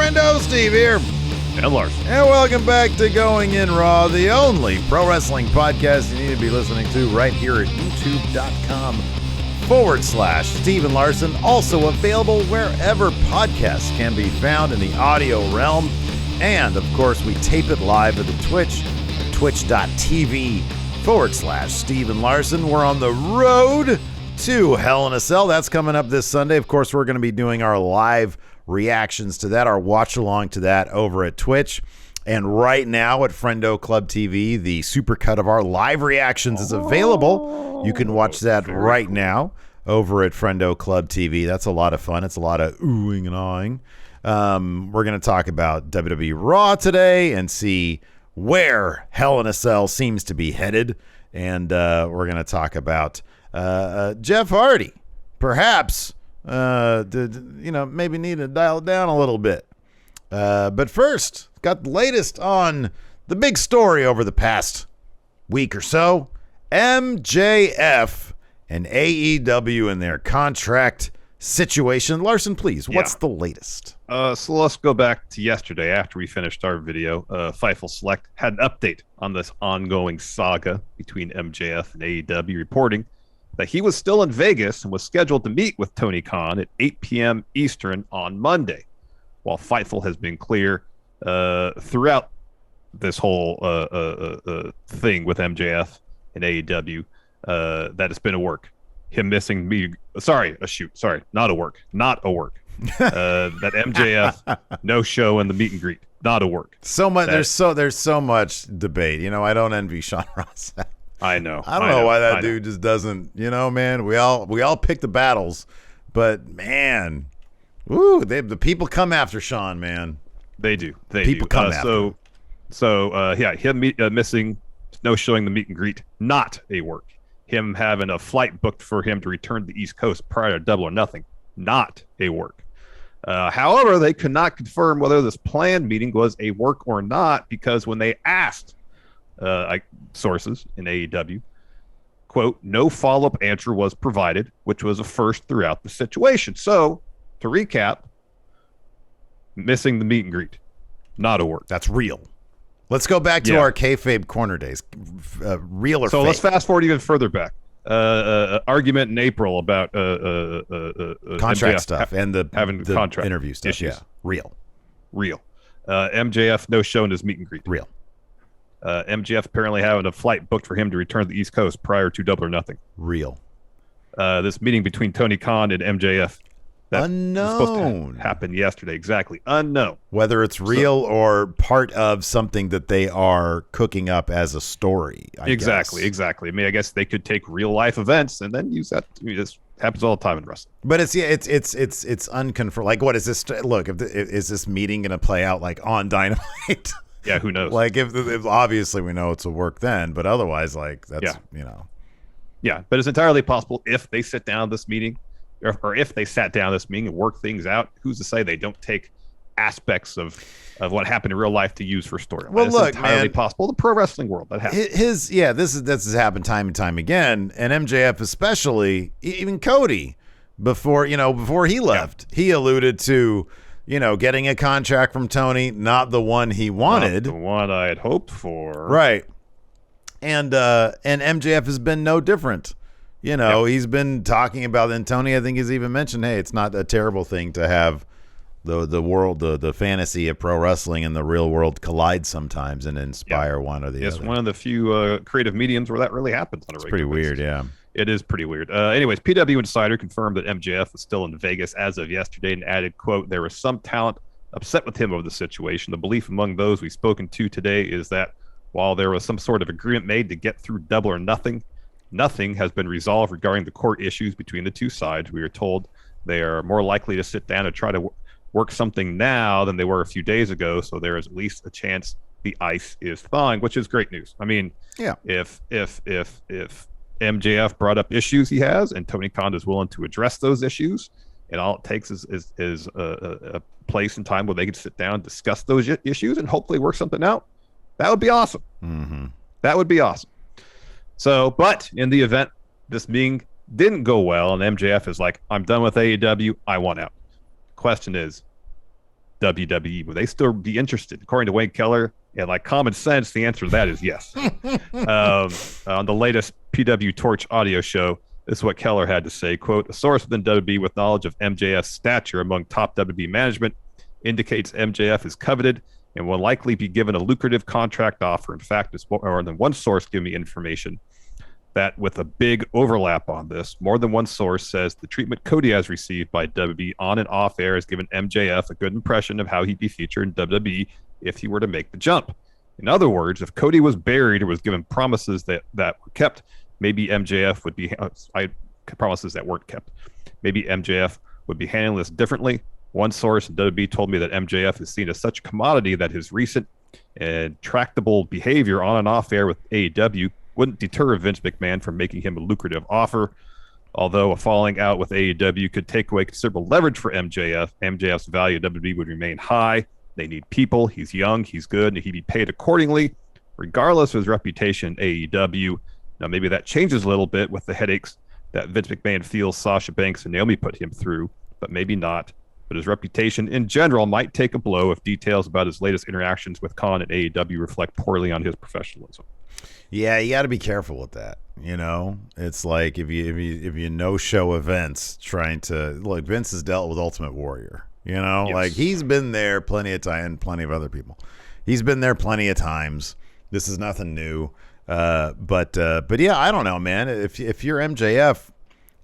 Friendo, Steve here. And Larson. And welcome back to Going In Raw, the only pro wrestling podcast you need to be listening to right here at youtube.com/Steve Larson. Also available wherever podcasts can be found in the audio realm. And, of course, we tape it live at the Twitch, twitch.tv/Steve Larson. We're on the road to Hell in a Cell. That's coming up this Sunday. Of course, we're going to be doing our live reactions to that, our watch along to that over at Twitch. And right now at Friendo Club TV, the supercut of our live reactions is available. You can watch that right now over at Friendo Club TV. That's a lot of fun. It's a lot of oohing and awing. We're going to talk about WWE Raw today and see where Hell in a Cell seems to be headed. And we're going to talk about Jeff Hardy, perhaps. Maybe need to dial it down a little bit. But first, got the latest on the big story over the past week or so. MJF and AEW and their contract situation. Larson, please, what's the latest? So let's go back to yesterday after we finished our video. Fightful Select had an update on this ongoing saga between MJF and AEW, reporting that he was still in Vegas and was scheduled to meet with Tony Khan at 8 p.m. Eastern on Monday. While Fightful has been clear throughout this whole thing with MJF and AEW that it's been a work. Him missing me. Not a work. That MJF no show in the meet and greet. Not a work. So much. There's so much debate. I don't envy Sean Ross. I know. I don't know why that dude just doesn't, man, we all pick the battles, but man, the people come after Sean, man. They do. People come after. Him missing, no showing the meet and greet, not a work. Him having a flight booked for him to return to the East Coast prior to Double or Nothing, not a work. However, they could not confirm whether this planned meeting was a work or not, because when they asked sources in AEW, quote, no follow-up answer was provided, which was a first throughout the situation. So, to recap, missing the meet and greet, not a work. That's real. Let's go back to our kayfabe corner days. Real or fake? So let's fast forward even further back. Argument in April about contract MJF stuff and the contract interview stuff. Issues. Yeah, real. MJF no show in his meet and greet. Real. MJF apparently having a flight booked for him to return to the East Coast prior to Double or Nothing. Real. This meeting between Tony Khan and MJF. That unknown. Was supposed to happen yesterday. Exactly. Unknown. Whether it's real or part of something that they are cooking up as a story. Exactly. I mean, I guess they could take real life events and then use that. This happens all the time in wrestling. But it's unconfirmed. Like, what is this? Look, is this meeting going to play out like on Dynamite? Yeah, who knows? Like, if obviously we know it's a work then, but otherwise, like, that's Yeah, but it's entirely possible if they sit down this meeting. Or if they sat down this meeting and work things out, who's to say they don't take aspects of what happened in real life to use for story? Well, look, entirely possible. The pro wrestling world, that happens. This has happened time and time again, and MJF especially, even Cody, before he left, he alluded to getting a contract from Tony, not the one he wanted, not the one I had hoped for, right? And MJF has been no different. He's been talking about, and Tony, I think, has even mentioned, hey, it's not a terrible thing to have the world, the fantasy of pro wrestling and the real world collide sometimes and inspire one or the other. It's one of the few creative mediums where that really happens on a regular basis. Pretty weird, yeah. It is pretty weird. Anyways, PW Insider confirmed that MJF was still in Vegas as of yesterday and added, quote, there was some talent upset with him over the situation. The belief among those we've spoken to today is that while there was some sort of agreement made to get through Double or Nothing, nothing has been resolved regarding the court issues between the two sides. We are told they are more likely to sit down and try to work something now than they were a few days ago. So there is at least a chance the ice is thawing, which is great news. I mean, if MJF brought up issues he has and Tony Khan is willing to address those issues, and all it takes is a place and time where they can sit down and discuss those issues and hopefully work something out, that would be awesome. Mm-hmm. That would be awesome. So, but in the event this meeting didn't go well and MJF is like, I'm done with AEW, I want out. Question is, WWE? Would they still be interested? According to Wayne Keller, and like common sense, the answer to that is yes. On the latest PW Torch audio show, this is what Keller had to say. Quote, a source within WWE with knowledge of MJF's stature among top WWE management indicates MJF is coveted and will likely be given a lucrative contract offer. In fact, it's more than one source giving me information that with a big overlap on this, more than one source says the treatment Cody has received by WWE on and off air has given MJF a good impression of how he'd be featured in WWE if he were to make the jump. In other words, if Cody was buried or was given promises that were kept, maybe MJF would be promises that weren't kept. Maybe MJF would be handling this differently. One source in WWE told me that MJF is seen as such a commodity that his recent and tractable behavior on and off air with AEW wouldn't deter Vince McMahon from making him a lucrative offer. Although a falling out with AEW could take away considerable leverage for MJF, MJF's value at WWE would remain high. They need people. He's young, he's good, and he'd be paid accordingly, regardless of his reputation in AEW. Now, maybe that changes a little bit with the headaches that Vince McMahon feels Sasha Banks and Naomi put him through, but maybe not. But his reputation in general might take a blow if details about his latest interactions with Khan and AEW reflect poorly on his professionalism. Yeah, you got to be careful with that. You know, it's like if you no-show events trying to look. Vince has dealt with Ultimate Warrior. You know, yes. Like he's been there plenty of time, and plenty of other people. He's been there plenty of times. This is nothing new. But yeah, I don't know, man. If you're MJF,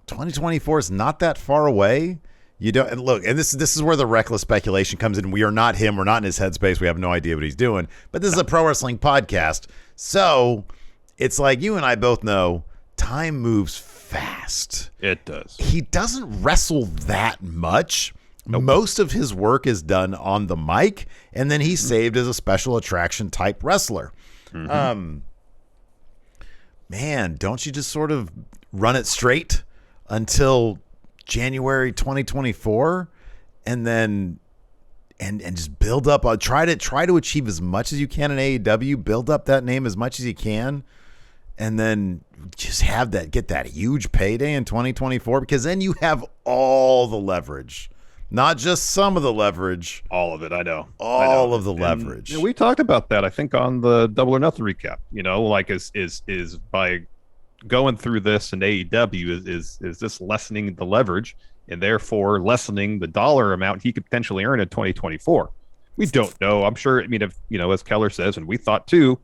2024 is not that far away. You don't and look, and this is where the reckless speculation comes in. We are not him. We're not in his headspace. We have no idea what he's doing. But this is a pro wrestling podcast, so it's like you and I both know time moves fast. It does. He doesn't wrestle that much. Nope. Most of his work is done on the mic, and then he's saved as a special attraction type wrestler. Mm-hmm. Man, don't you just sort of run it straight until January 2024 and then and just build up try to achieve as much as you can in AEW, build up that name as much as you can, and then just get that huge payday in 2024, because then you have all the leverage. Not just some of the leverage. All of it, I know. All of the leverage. And we talked about that, I think, on the Double or Nothing recap. You know, like is by going through this in AEW, is this lessening the leverage and therefore lessening the dollar amount he could potentially earn in 2024? We don't know. I'm sure, I mean, if, you know, as Keller says, and we thought too,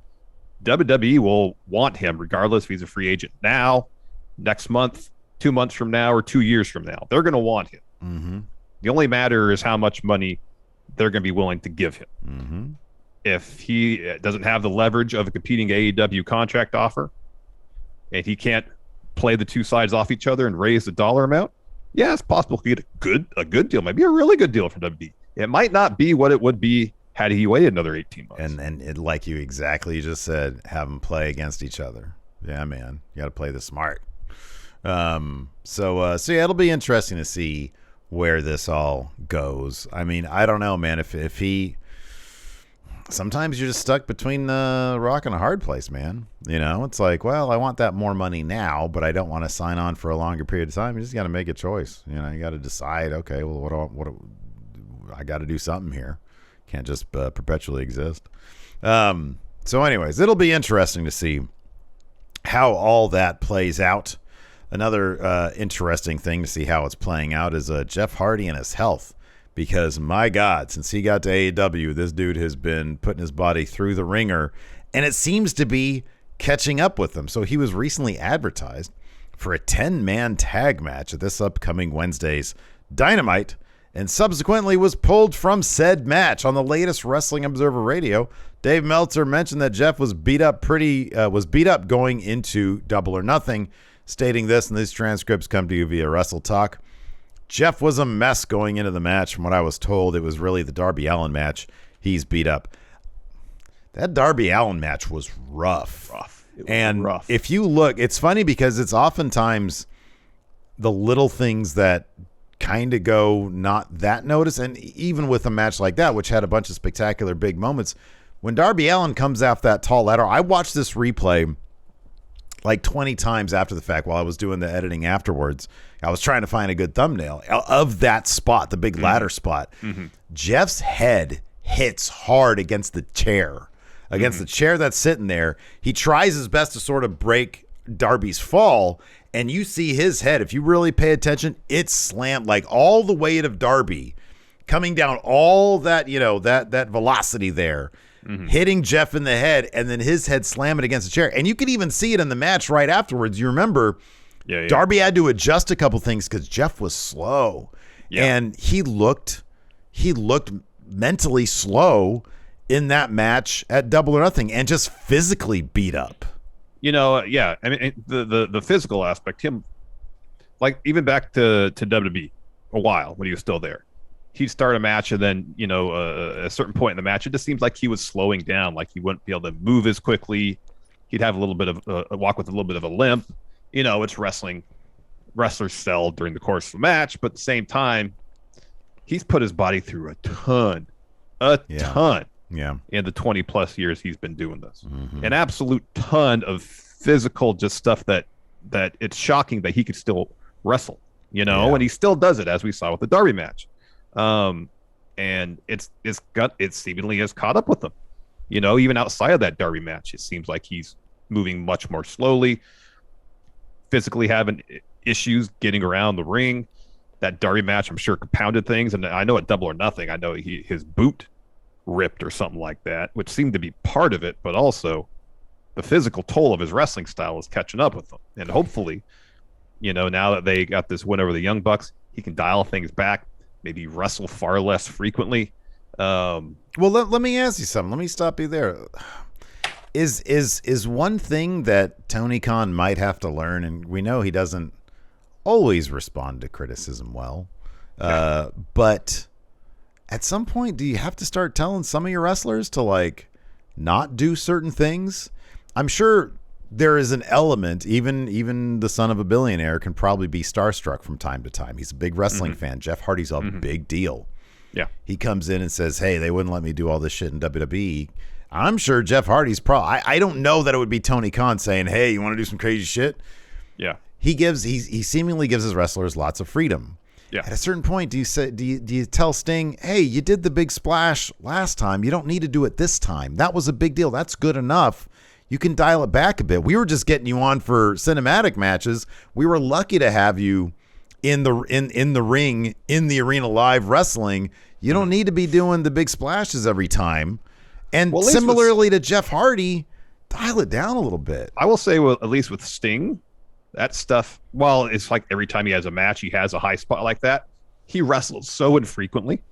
WWE will want him regardless if he's a free agent now, next month, 2 months from now, or 2 years from now. They're going to want him. Mm-hmm. The only matter is how much money they're going to be willing to give him. Mm-hmm. If he doesn't have the leverage of a competing AEW contract offer and he can't play the two sides off each other and raise the dollar amount, yeah, it's possible he could get a good deal, maybe a really good deal from WWE. It might not be what it would be had he waited another 18 months. And it, like you just said, have them play against each other. Yeah, man, you got to play the smart. So yeah, it'll be interesting to see where this all goes. I mean, I don't know, man. If he, sometimes you're just stuck between a rock and a hard place, man. You know, it's like, well, I want that more money now, but I don't want to sign on for a longer period of time. You just got to make a choice. You know, you got to decide. Okay, well, what I got to do something here. Can't just perpetually exist. So, anyways, it'll be interesting to see how all that plays out. Another interesting thing to see how it's playing out is Jeff Hardy and his health, because my God, since he got to AEW, this dude has been putting his body through the ringer, and it seems to be catching up with him. So he was recently advertised for a 10-man tag match at this upcoming Wednesday's Dynamite, and subsequently was pulled from said match. On the latest Wrestling Observer Radio, Dave Meltzer mentioned that Jeff was beat up going into Double or Nothing, stating this, and these transcripts come to you via Wrestle Talk. Jeff was a mess going into the match. From what I was told, it was really the Darby Allin match. He's beat up. That Darby Allin match was rough. It was rough. If you look, it's funny because it's oftentimes the little things that kind of go not that noticed. And even with a match like that, which had a bunch of spectacular big moments, when Darby Allin comes off that tall ladder, I watched this replay like 20 times after the fact while I was doing the editing afterwards, I was trying to find a good thumbnail of that spot, the big ladder spot. Jeff's head hits hard against the chair, the chair that's sitting there. He tries his best to sort of break Darby's fall, and you see his head. If you really pay attention, it's slammed, like all the weight of Darby coming down, all that, that velocity there, hitting Jeff in the head, and then his head slamming against the chair. And you could even see it in the match right afterwards. You remember Darby had to adjust a couple things because Jeff was slow, and he looked mentally slow in that match at Double or Nothing, and just physically beat up. I mean, the physical aspect, him, like even back to WWE a while when he was still there, he'd start a match, and then a certain point in the match, it just seems like he was slowing down, like he wouldn't be able to move as quickly. He'd have a little bit of a walk with a little bit of a limp. It's wrestling. Wrestlers sell during the course of the match, but at the same time, he's put his body through a ton in the 20 plus years he's been doing this. An absolute ton of physical just stuff that it's shocking that he could still wrestle, and he still does it, as we saw with the Darby match. And it seemingly has caught up with him, even outside of that Darby match. It seems like he's moving much more slowly, physically having issues getting around the ring. That Darby match, I'm sure, compounded things. And I know at Double or Nothing, I know his boot ripped or something like that, which seemed to be part of it, but also the physical toll of his wrestling style is catching up with him. And hopefully, now that they got this win over the Young Bucks, he can dial things back, maybe wrestle far less frequently. Well, let me ask you something. Let me stop you there. Is one thing that Tony Khan might have to learn, and we know he doesn't always respond to criticism well, but at some point, do you have to start telling some of your wrestlers to not do certain things? I'm sure there is an element, even the son of a billionaire can probably be starstruck from time to time. He's a big wrestling fan. Jeff Hardy's a big deal. Yeah. He comes in and says, hey, they wouldn't let me do all this shit in WWE. I'm sure Jeff Hardy's I don't know that it would be Tony Khan saying, hey, you want to do some crazy shit? Yeah. He seemingly gives his wrestlers lots of freedom. Yeah. At a certain point, do you tell Sting, hey, you did the big splash last time. You don't need to do it this time. That was a big deal. That's good enough. You can dial it back a bit. We were just getting you on for cinematic matches. We were lucky to have you in the ring, in the arena live wrestling. You don't need to be doing the big splashes every time. And similarly to Jeff Hardy, dial it down a little bit. I will say, at least with Sting, that stuff, well, it's like every time he has a match, he has a high spot like that. He wrestles so infrequently.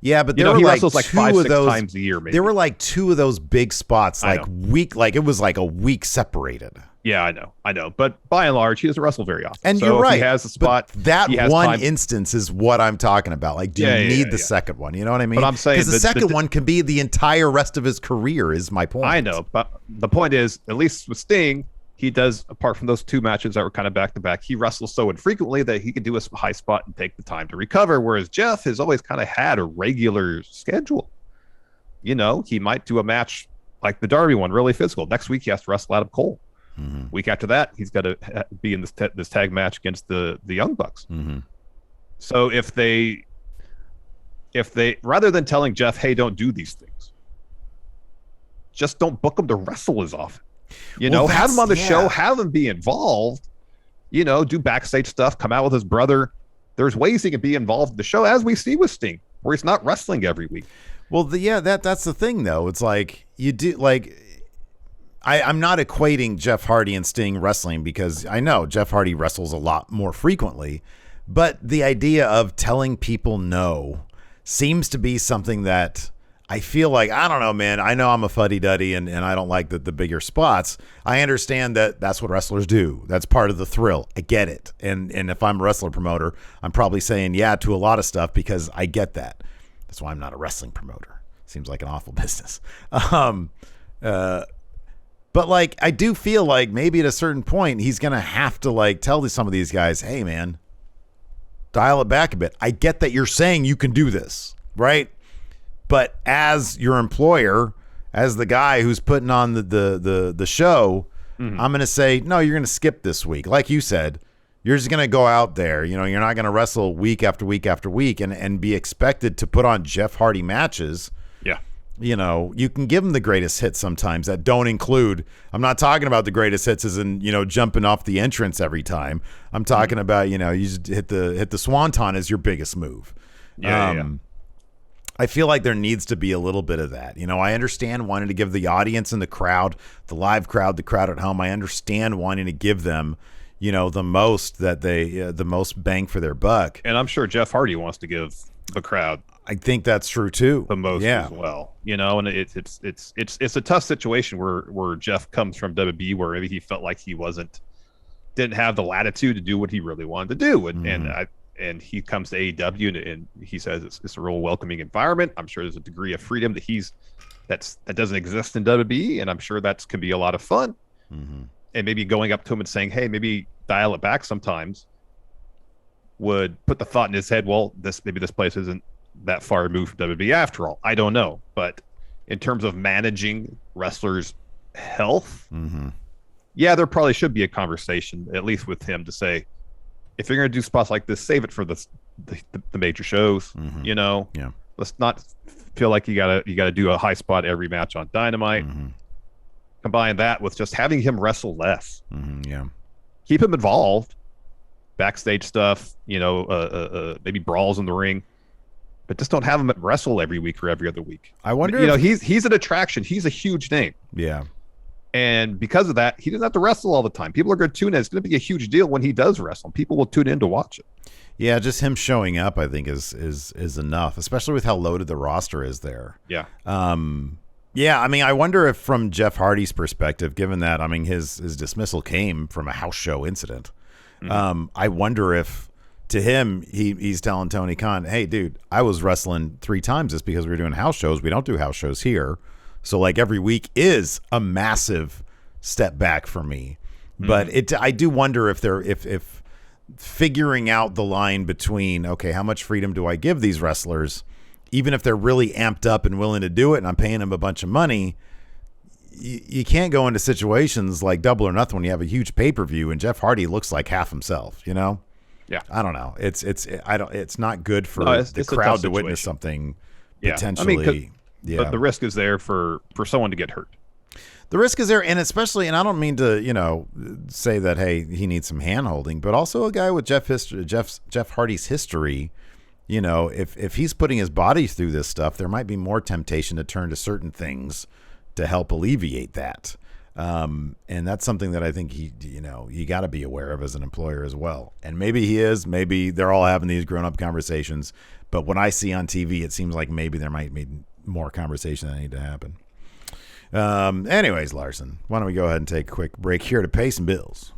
Yeah, but there were he wrestles like 5-6 times a year. Maybe there were like two of those big spots, it was like a week separated. Yeah, I know. But by and large, he doesn't wrestle very often. And so you're right. He has a spot. But that one instance is what I'm talking about. Like, do you need the second one? You know what I mean? But I'm saying because the second one can be the entire rest of his career. Is my point. I know, but the point is, at least with Sting, he does, apart from those two matches that were kind of back to back, he wrestles so infrequently that he can do a high spot and take the time to recover. Whereas Jeff has always kind of had a regular schedule. He might do a match like the Darby one, really physical. Next week, he has to wrestle Adam Cole. Week after that, he's got to be in this tag match against the Young Bucks. So if they rather than telling Jeff, hey, don't do these things, just don't book him to wrestle as often. Have him on the show, have him be involved, do backstage stuff, come out with his brother. There's ways he can be involved in the show, as we see with Sting, where he's not wrestling every week. Well, that's the thing, though. It's like you do, I'm not equating Jeff Hardy and Sting wrestling, because I know Jeff Hardy wrestles a lot more frequently, but the idea of telling people no seems to be something that I feel like, I don't know, man. I know I'm a fuddy-duddy and I don't like the bigger spots. I understand that that's what wrestlers do. That's part of the thrill. I get it. And if I'm a wrestler promoter, I'm probably saying yeah to a lot of stuff because I get that. That's why I'm not a wrestling promoter. Seems like an awful business. But I do feel like maybe at a certain point, he's going to have to tell some of these guys, hey, man, dial it back a bit. I get that you're saying you can do this, right? But as your employer, as the guy who's putting on the show, I'm going to say, no, you're going to skip this week. Like you said, You're just going to go out there. You're not going to wrestle week after week after week and be expected to put on Jeff Hardy matches. Yeah. You can give them the greatest hits sometimes that don't include. I'm not talking about the greatest hits as in, jumping off the entrance every time. I'm talking about, you just hit the swanton as your biggest move. Yeah. I feel like there needs to be a little bit of that. I understand wanting to give the audience and the crowd, the live crowd, the crowd at home, I understand wanting to give them, the most that the most bang for their buck. And I'm sure Jeff Hardy wants to give the crowd. I think that's true too. The most as well. And it's a tough situation where Jeff comes from WWE, where maybe he felt like he didn't have the latitude to do what he really wanted to do. And he comes to AEW and he says it's a real welcoming environment. I'm sure there's a degree of freedom that doesn't exist in WWE, and I'm sure that can be a lot of fun. Mm-hmm. And maybe going up to him and saying, hey, maybe dial it back sometimes would put the thought in his head, well, this place isn't that far removed from WWE after all. I don't know. But in terms of managing wrestlers' health, yeah, there probably should be a conversation, at least with him, to say, if you're going to do spots like this, save it for the major shows. Yeah. Let's not feel like you gotta do a high spot every match on Dynamite. Combine that with just having him wrestle less. Yeah. Keep him involved, backstage stuff. Maybe brawls in the ring, but just don't have him wrestle every week or every other week. I wonder. He's an attraction. He's a huge name. Yeah. And because of that, he doesn't have to wrestle all the time. People are going to tune in. It's going to be a huge deal when he does wrestle. People will tune in to watch it. Yeah, just him showing up, I think, is enough, especially with how loaded the roster is there. Yeah. Yeah, I mean, I wonder if from Jeff Hardy's perspective, given that, I mean, his dismissal came from a house show incident, I wonder if, to him, he's telling Tony Khan, hey, dude, I was wrestling 3 times just because we were doing house shows. We don't do house shows here. So, like, every week is a massive step back for me. But I do wonder if figuring out the line between, okay, how much freedom do I give these wrestlers, even if they're really amped up and willing to do it and I'm paying them a bunch of money, you can't go into situations like Double or Nothing when you have a huge pay-per-view and Jeff Hardy looks like half himself, Yeah. I don't know. It's not good for the crowd to witness something potentially. Yeah. But the risk is there for someone to get hurt. The risk is there, and especially, and I don't mean to, say that, hey, he needs some hand-holding, but also a guy with Jeff Hardy's history, if he's putting his body through this stuff, there might be more temptation to turn to certain things to help alleviate that. And that's something that I think you got to be aware of as an employer as well. And maybe he is, maybe they're all having these grown-up conversations, but when I see on TV, it seems like maybe there might be more conversation that need to happen. Anyways, Larson, why don't we go ahead and take a quick break here to pay some bills?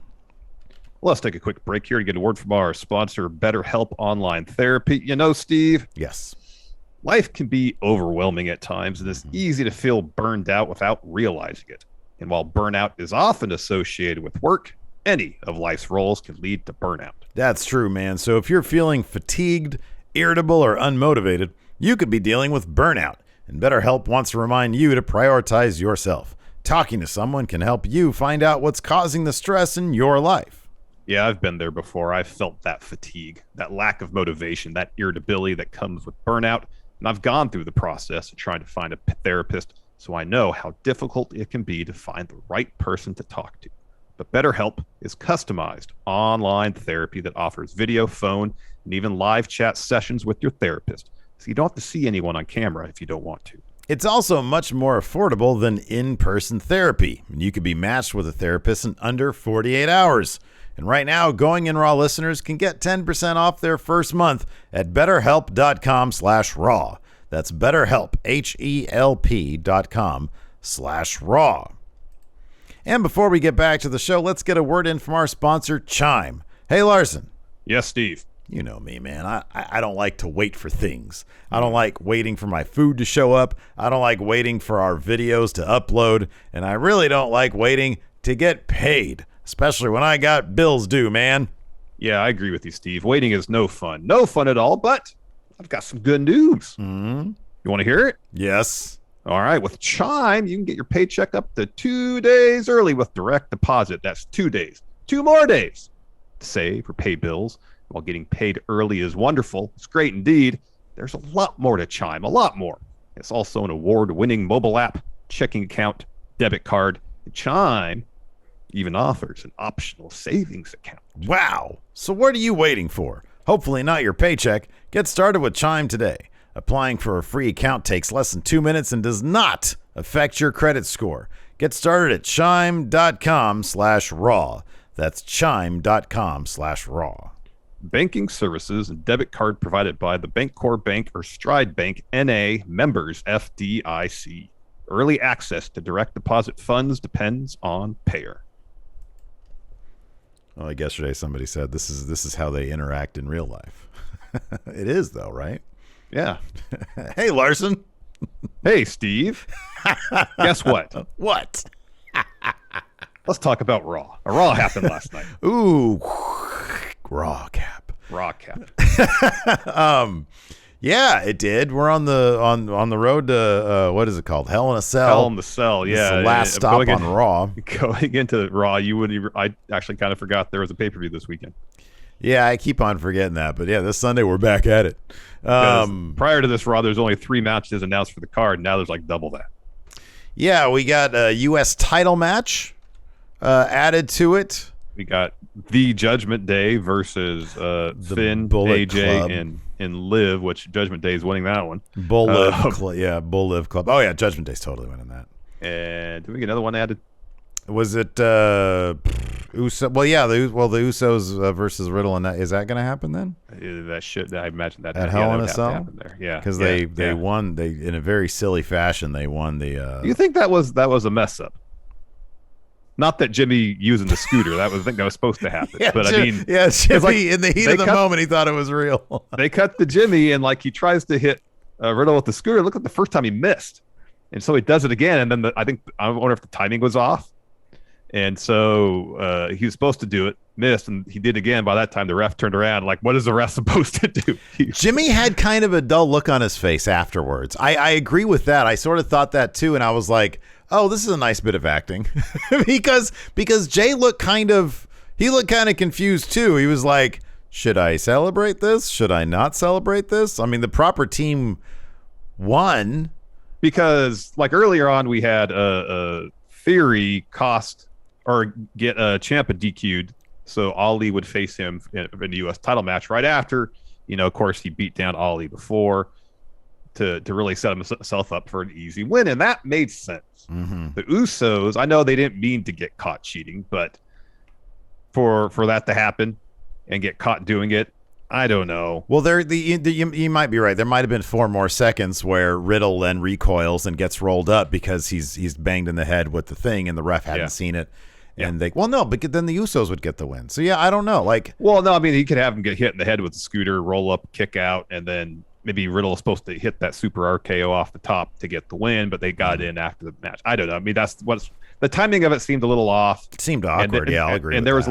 Well, let's take a quick break here to get a word from our sponsor, BetterHelp Online Therapy. Steve? Yes. Life can be overwhelming at times, and it's easy to feel burned out without realizing it. And while burnout is often associated with work, any of life's roles can lead to burnout. That's true, man. So if you're feeling fatigued, irritable, or unmotivated, you could be dealing with burnout. And BetterHelp wants to remind you to prioritize yourself. Talking to someone can help you find out what's causing the stress in your life. Yeah, I've been there before. I've felt that fatigue, that lack of motivation, that irritability that comes with burnout. And I've gone through the process of trying to find a therapist, so I know how difficult it can be to find the right person to talk to. But BetterHelp is customized online therapy that offers video, phone, and even live chat sessions with your therapist. So you don't have to see anyone on camera if you don't want to. It's also much more affordable than in-person therapy. You could be matched with a therapist in under 48 hours. And right now, Going In Raw listeners can get 10% off their first month at BetterHelp.com/raw. That's BetterHelp, HELP.com/raw. And before we get back to the show, let's get a word in from our sponsor, Chime. Hey, Larson. Yes, Steve. You know me, man. I don't like to wait for things. I don't like waiting for my food to show up. I don't like waiting for our videos to upload. And I really don't like waiting to get paid, especially when I got bills due, man. Yeah, I agree with you, Steve. Waiting is no fun. No fun at all, but I've got some good news. Mm-hmm. You want to hear it? Yes. All right. With Chime, you can get your paycheck up to 2 days early with direct deposit. That's 2 days. 2 more days. save or pay bills, while getting paid early is wonderful. It's great indeed. There's a lot more to Chime, a lot more. It's also an award-winning mobile app, checking account, debit card. And Chime even offers an optional savings account. Wow. So what are you waiting for? Hopefully not your paycheck. Get started with Chime today. Applying for a free account takes less than 2 minutes and does not affect your credit score. Get started at chime.com/raw. That's chime.com/raw. Banking services and debit card provided by the Bancorp Bank or Stride Bank NA, members FDIC. Early access to direct deposit funds depends on payer. Well, like yesterday somebody said this is how they interact in real life. It is though, right? Yeah. Hey, Larson. Hey, Steve. Guess what? What? Let's talk about Raw. A Raw happened last night. Ooh, Raw cap. Raw cap. Yeah, it did. We're on the road to what is it called? Hell in a Cell. Hell in the Cell. This is Yeah. the last stop on Raw. Going into Raw, I actually kind of forgot there was a pay-per-view this weekend. Yeah, I keep on forgetting that, but yeah, this Sunday we're back at it. Prior to this Raw, there's only 3 matches announced for the card. Now there's like double that. Yeah, we got a U.S. title match added to it. We got the Judgment Day versus Finn, Bullet AJ, Club. and Liv, which Judgment Day is winning that one. Bull Liv Club. Oh yeah, Judgment Day's totally winning that. And did we get another one added? Was it Uso? Well, yeah, the Usos versus Riddle, and is that going to happen then? That should. I imagine that At yeah, Hell that in a would have to Cell? happen there. Yeah, Because they won. They in a very silly fashion. They won the. You think that was a mess up? Not that Jimmy using the scooter. I think that was supposed to happen. Yeah, but I mean, Jimmy, like, in the heat of the moment, he thought it was real. They cut the Jimmy, and like he tries to hit Riddle with the scooter. Look at the first time he missed, and so he does it again. And then I wonder if the timing was off. And so he was supposed to do it, missed, and he did again. By that time, the ref turned around, like, what is the ref supposed to do? Jimmy had kind of a dull look on his face afterwards. I agree with that. I sort of thought that too, and I was like, oh, this is a nice bit of acting. because Jay looked kind of confused too. He was like, should I celebrate this? Should I not celebrate this? I mean, the proper team won. Because like earlier on, we had Theory cost or get Ciampa DQ'd, so Ali would face him in the U.S. title match right after. Of course, he beat down Ali before to really set himself up for an easy win, and that made sense. Mm-hmm. The Usos, I know they didn't mean to get caught cheating, but for that to happen and get caught doing it, I don't know. Well, you might be right. There might have been 4 more seconds where Riddle then recoils and gets rolled up because he's banged in the head with the thing, and the ref hadn't seen it. And but then the Usos would get the win. So yeah, I don't know. He could have him get hit in the head with the scooter, roll up, kick out, and then maybe Riddle is supposed to hit that super RKO off the top to get the win, but they got in after the match. I don't know. I mean, that's what's the timing of it seemed a little off. It seemed awkward. I'll agree. And there was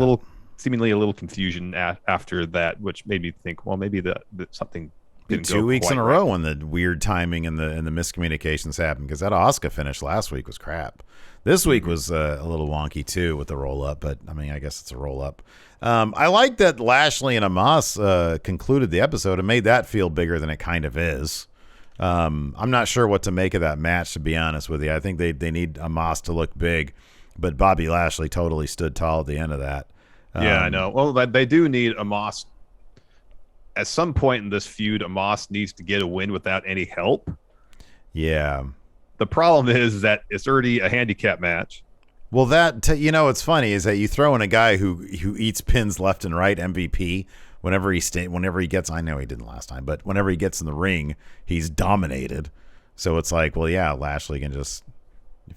seemingly a little confusion after that, which made me think, well, maybe something didn't go 2 weeks in a right. row when the weird timing and the miscommunications happened, because that Asuka finish last week was crap. This week was a little wonky too with the roll up, but I mean, I guess it's a roll up. I like that Lashley and Amos concluded the episode and made that feel bigger than it kind of is. I'm not sure what to make of that match, to be honest with you. I think they need Amos to look big, but Bobby Lashley totally stood tall at the end of that. Yeah, I know. Well, they do need Amos. At some point in this feud, Amos needs to get a win without any help. Yeah. The problem is that it's already a handicap match. Well, what's funny is that you throw in a guy who eats pins left and right, MVP. Whenever he gets, I know he didn't last time, but whenever he gets in the ring, he's dominated. So it's like, well, yeah, Lashley can just,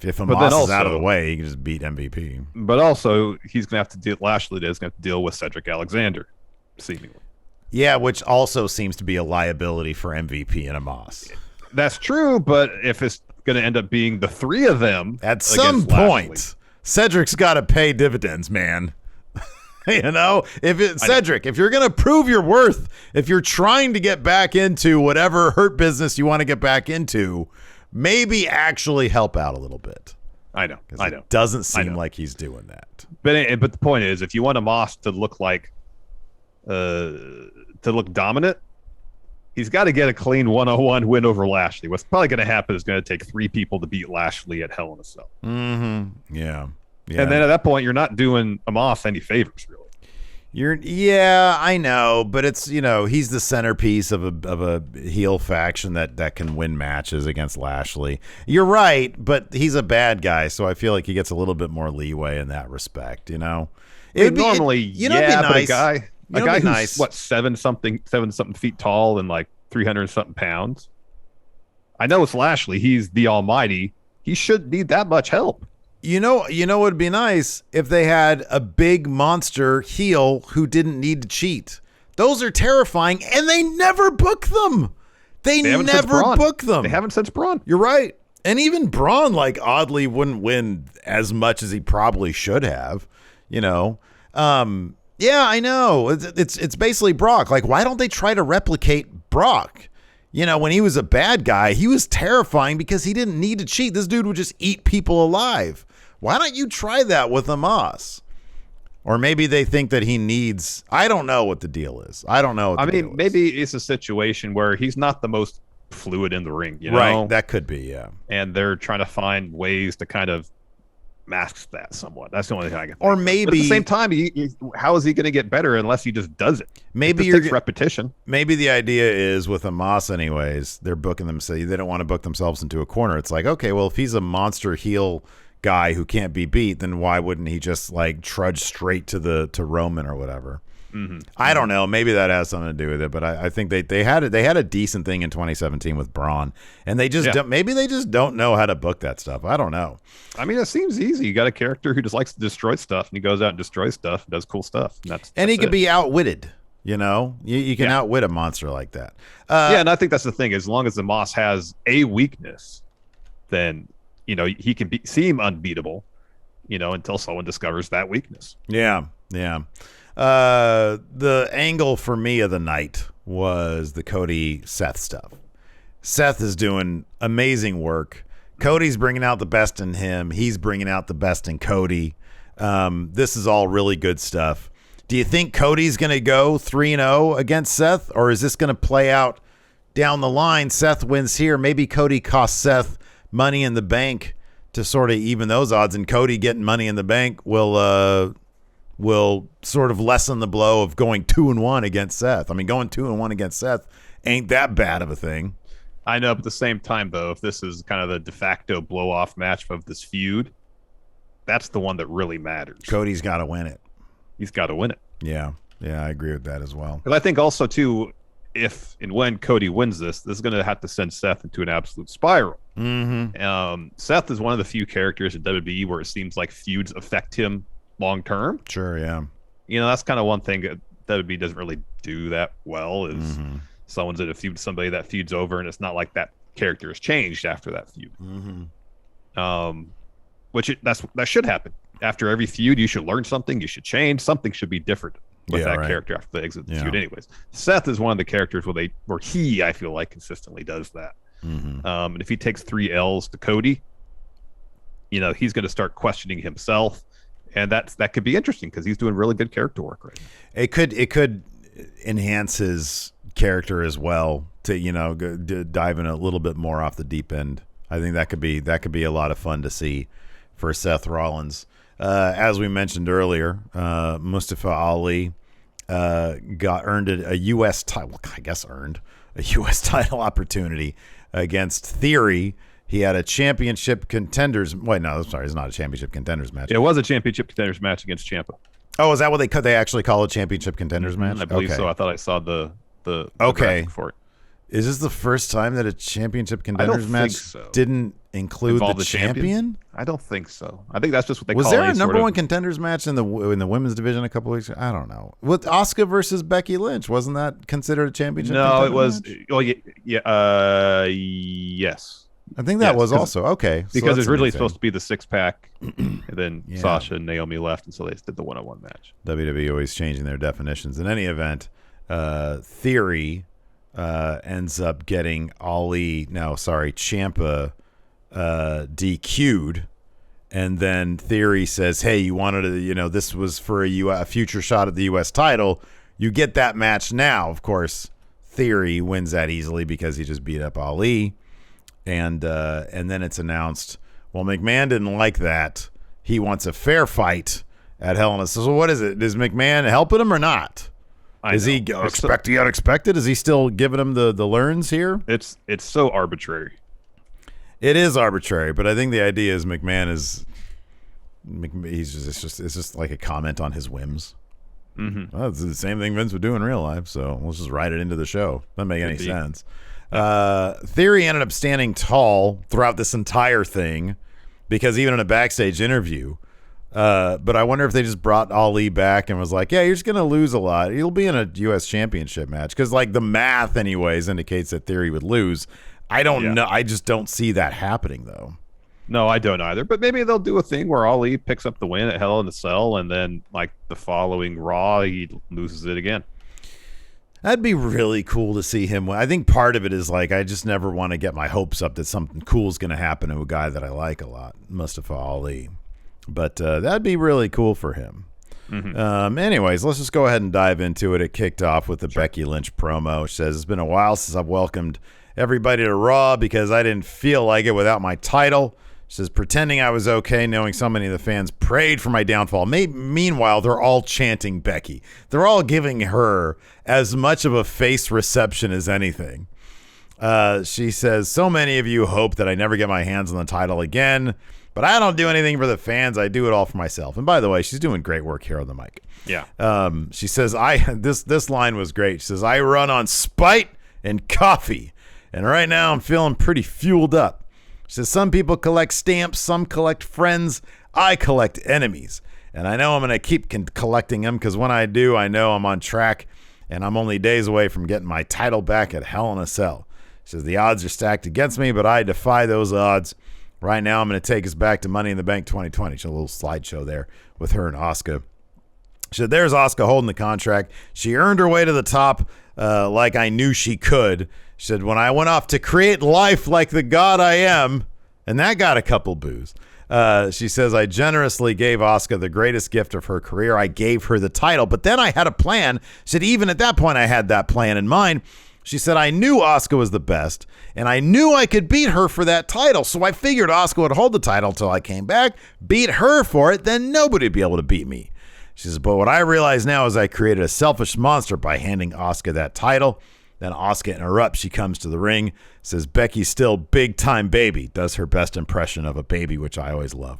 if Amos is out of the way, he can just beat MVP. But also, he's going to have to deal. Lashley is going to have to deal with Cedric Alexander, seemingly. Yeah, which also seems to be a liability for MVP and Amos. That's true, but if it's going to end up being the 3 of them at some point, Cedric's got to pay dividends, man. Cedric, if you're going to prove your worth, if you're trying to get back into whatever hurt business you want to get back into, maybe actually help out a little bit. I know. It doesn't seem like he's doing that. But the point is, if you want Amos to look like to look dominant, he's got to get a clean 101 win over Lashley. What's probably going to happen is going to take 3 people to beat Lashley at Hell in a Cell. Mm-hmm. Yeah. And then at that point, you're not doing Amos any favors, really. Yeah, I know, but it's, he's the centerpiece of a heel faction that can win matches against Lashley. You're right, but he's a bad guy, so I feel like he gets a little bit more leeway in that respect. It'd be nice. But a guy who's nice. What, 7 something feet tall and like 300 something pounds. I know it's Lashley. He's the Almighty. He shouldn't need that much help. You know what would be nice if they had a big monster heel who didn't need to cheat. Those are terrifying, and they never book them. They never book them. They haven't since Braun. You're right. And even Braun, oddly wouldn't win as much as he probably should have, Yeah, I know. It's basically Brock. Why don't they try to replicate Brock? When he was a bad guy, he was terrifying because he didn't need to cheat. This dude would just eat people alive. Why don't you try that with Amos? Or maybe they think that he needs... I don't know what the deal is. I don't know what the deal is. Maybe it's a situation where he's not the most fluid in the ring, Right, that could be, yeah. And they're trying to find ways to kind of mask that somewhat. That's the only thing I can think. Or maybe... But at the same time, how is he going to get better unless he just does it? Maybe it takes repetition. Maybe the idea is with Amos anyways, they're booking them, so they don't want to book themselves into a corner. It's like, okay, well, if he's a monster heel guy who can't be beat, then why wouldn't he just trudge straight to Roman or whatever? Mm-hmm. I don't know. Maybe that has something to do with it, but I think they had a decent thing in 2017 with Braun, and they just maybe they just don't know how to book that stuff. I don't know. It seems easy. You got a character who just likes to destroy stuff, and he goes out and destroys stuff, and does cool stuff. And he could be outwitted. You can outwit a monster like that. And I think that's the thing. As long as the Moss has a weakness, then he can seem unbeatable, until someone discovers that weakness. Yeah. The angle for me of the night was the Cody Seth stuff. Seth is doing amazing work. Cody's bringing out the best in him. He's bringing out the best in Cody. This is all really good stuff. Do you think Cody's going to go 3-0 against Seth, or is this going to play out down the line? Seth wins here. Maybe Cody costs Seth Money in the Bank to sort of even those odds, and Cody getting Money in the Bank will sort of lessen the blow of going 2-1 against Seth. Going 2-1 against Seth ain't that bad of a thing. I know, but at the same time, though, if this is kind of the de facto blow-off match of this feud, that's the one that really matters. Cody's got to win it. He's got to win it. Yeah, I agree with that as well. But I think also, too, if and when Cody wins this is going to have to send Seth into an absolute spiral. Mm-hmm. Seth is one of the few characters in WWE where it seems like feuds affect him long term. Sure, yeah. That's kind of one thing that WWE doesn't really do that well is someone's in a feud with somebody, that feud's over, and it's not like that character has changed after that feud. Mm-hmm. That should happen. After every feud, you should learn something, you should change, something should be different with character after they exit the feud anyways. Seth is one of the characters where he, I feel like, consistently does that. Mm-hmm. And if he takes 3 L's to Cody, he's going to start questioning himself, and that could be interesting because he's doing really good character work right now. It could enhance his character as well to dive in a little bit more off the deep end. I think that could be a lot of fun to see for Seth Rollins. As we mentioned earlier, Mustafa Ali earned a U.S. title. I guess earned a U.S. title opportunity against Theory. He had a championship contenders. Wait, no, sorry, it's not a championship contenders match. It was a championship contenders match against Ciampa. Oh, is that what they actually call a championship contenders match? I believe so. I thought I saw the graphic for it. Is this the first time that a championship contenders match didn't include the champion? I don't think so. I think that's just what they call it. Was there a number one contenders match in the women's division a couple weeks ago? I don't know. With Asuka versus Becky Lynch, wasn't that considered a championship? No, it was. Match? Oh, yes. I think that was also okay. Because it's originally supposed to be the 6-pack, and then Sasha and Naomi left, and so they did the 1-on-1 match. WWE always changing their definitions. In any event, Theory ends up getting Ciampa DQ'd, and then Theory says, "Hey, you wanted to, this was for a future shot at the U.S. title. you get that match now. Of course, Theory wins that easily because he just beat up Ali. And then it's announced, well, McMahon didn't like that. He wants a fair fight at Hell in a Cell. So what is it? Is McMahon helping him or not? Is he expect the unexpected? Is he still giving him the learns here? It's so arbitrary. It is arbitrary, but I think the idea is it's just like a comment on his whims. Mm-hmm. Well, it's the same thing Vince would do in real life, so let's just write it into the show. Doesn't make any sense. Theory ended up standing tall throughout this entire thing because even in a backstage interview, but I wonder if they just brought Ali back and was like, yeah, you're just going to lose a lot. You'll be in a U.S. championship match because like the math anyways indicates that Theory would lose. I don't know. I just don't see that happening though. No, I don't either. But maybe they'll do a thing where Ali picks up the win at Hell in a Cell and then like the following Raw, he loses it again. That'd be really cool to see him win. I think part of it is like I just never want to get my hopes up that something cool is going to happen to a guy that I like a lot, Mustafa Ali. But that'd be really cool for him. Mm-hmm. Anyways, let's just go ahead and dive into it. It kicked off with the Becky Lynch promo, which says, it's been a while since I've welcomed everybody to Raw because I didn't feel like it without my title. She says, pretending I was okay, knowing so many of the fans prayed for my downfall. Meanwhile, they're all chanting Becky. They're all giving her as much of a face reception as anything. She says, so many of you hope that I never get my hands on the title again, but I don't do anything for the fans. I do it all for myself. And by the way, she's doing great work here on the mic. Yeah. She says, this line was great. She says, I run on spite and coffee. And right now I'm feeling pretty fueled up. She says, some people collect stamps, some collect friends. I collect enemies. And I know I'm going to keep collecting them because when I do, I know I'm on track and I'm only days away from getting my title back at Hell in a Cell. She says, the odds are stacked against me, but I defy those odds. Right now, I'm going to take us back to Money in the Bank 2020. She had a little slideshow there with her and Asuka. She said, there's Asuka holding the contract. She earned her way to the top like I knew she could. She said, when I went off to create life like the god I am, and that got a couple boos. She says, I generously gave Asuka the greatest gift of her career. I gave her the title, but then I had a plan. She said, even at that point, I had that plan in mind. She said, I knew Asuka was the best, and I knew I could beat her for that title. So I figured Asuka would hold the title till I came back, beat her for it, then nobody would be able to beat me. She says, but what I realize now is I created a selfish monster by handing Asuka that title. Then Asuka interrupts. She comes to the ring, says, Becky's still big time baby. Does her best impression of a baby, which I always love.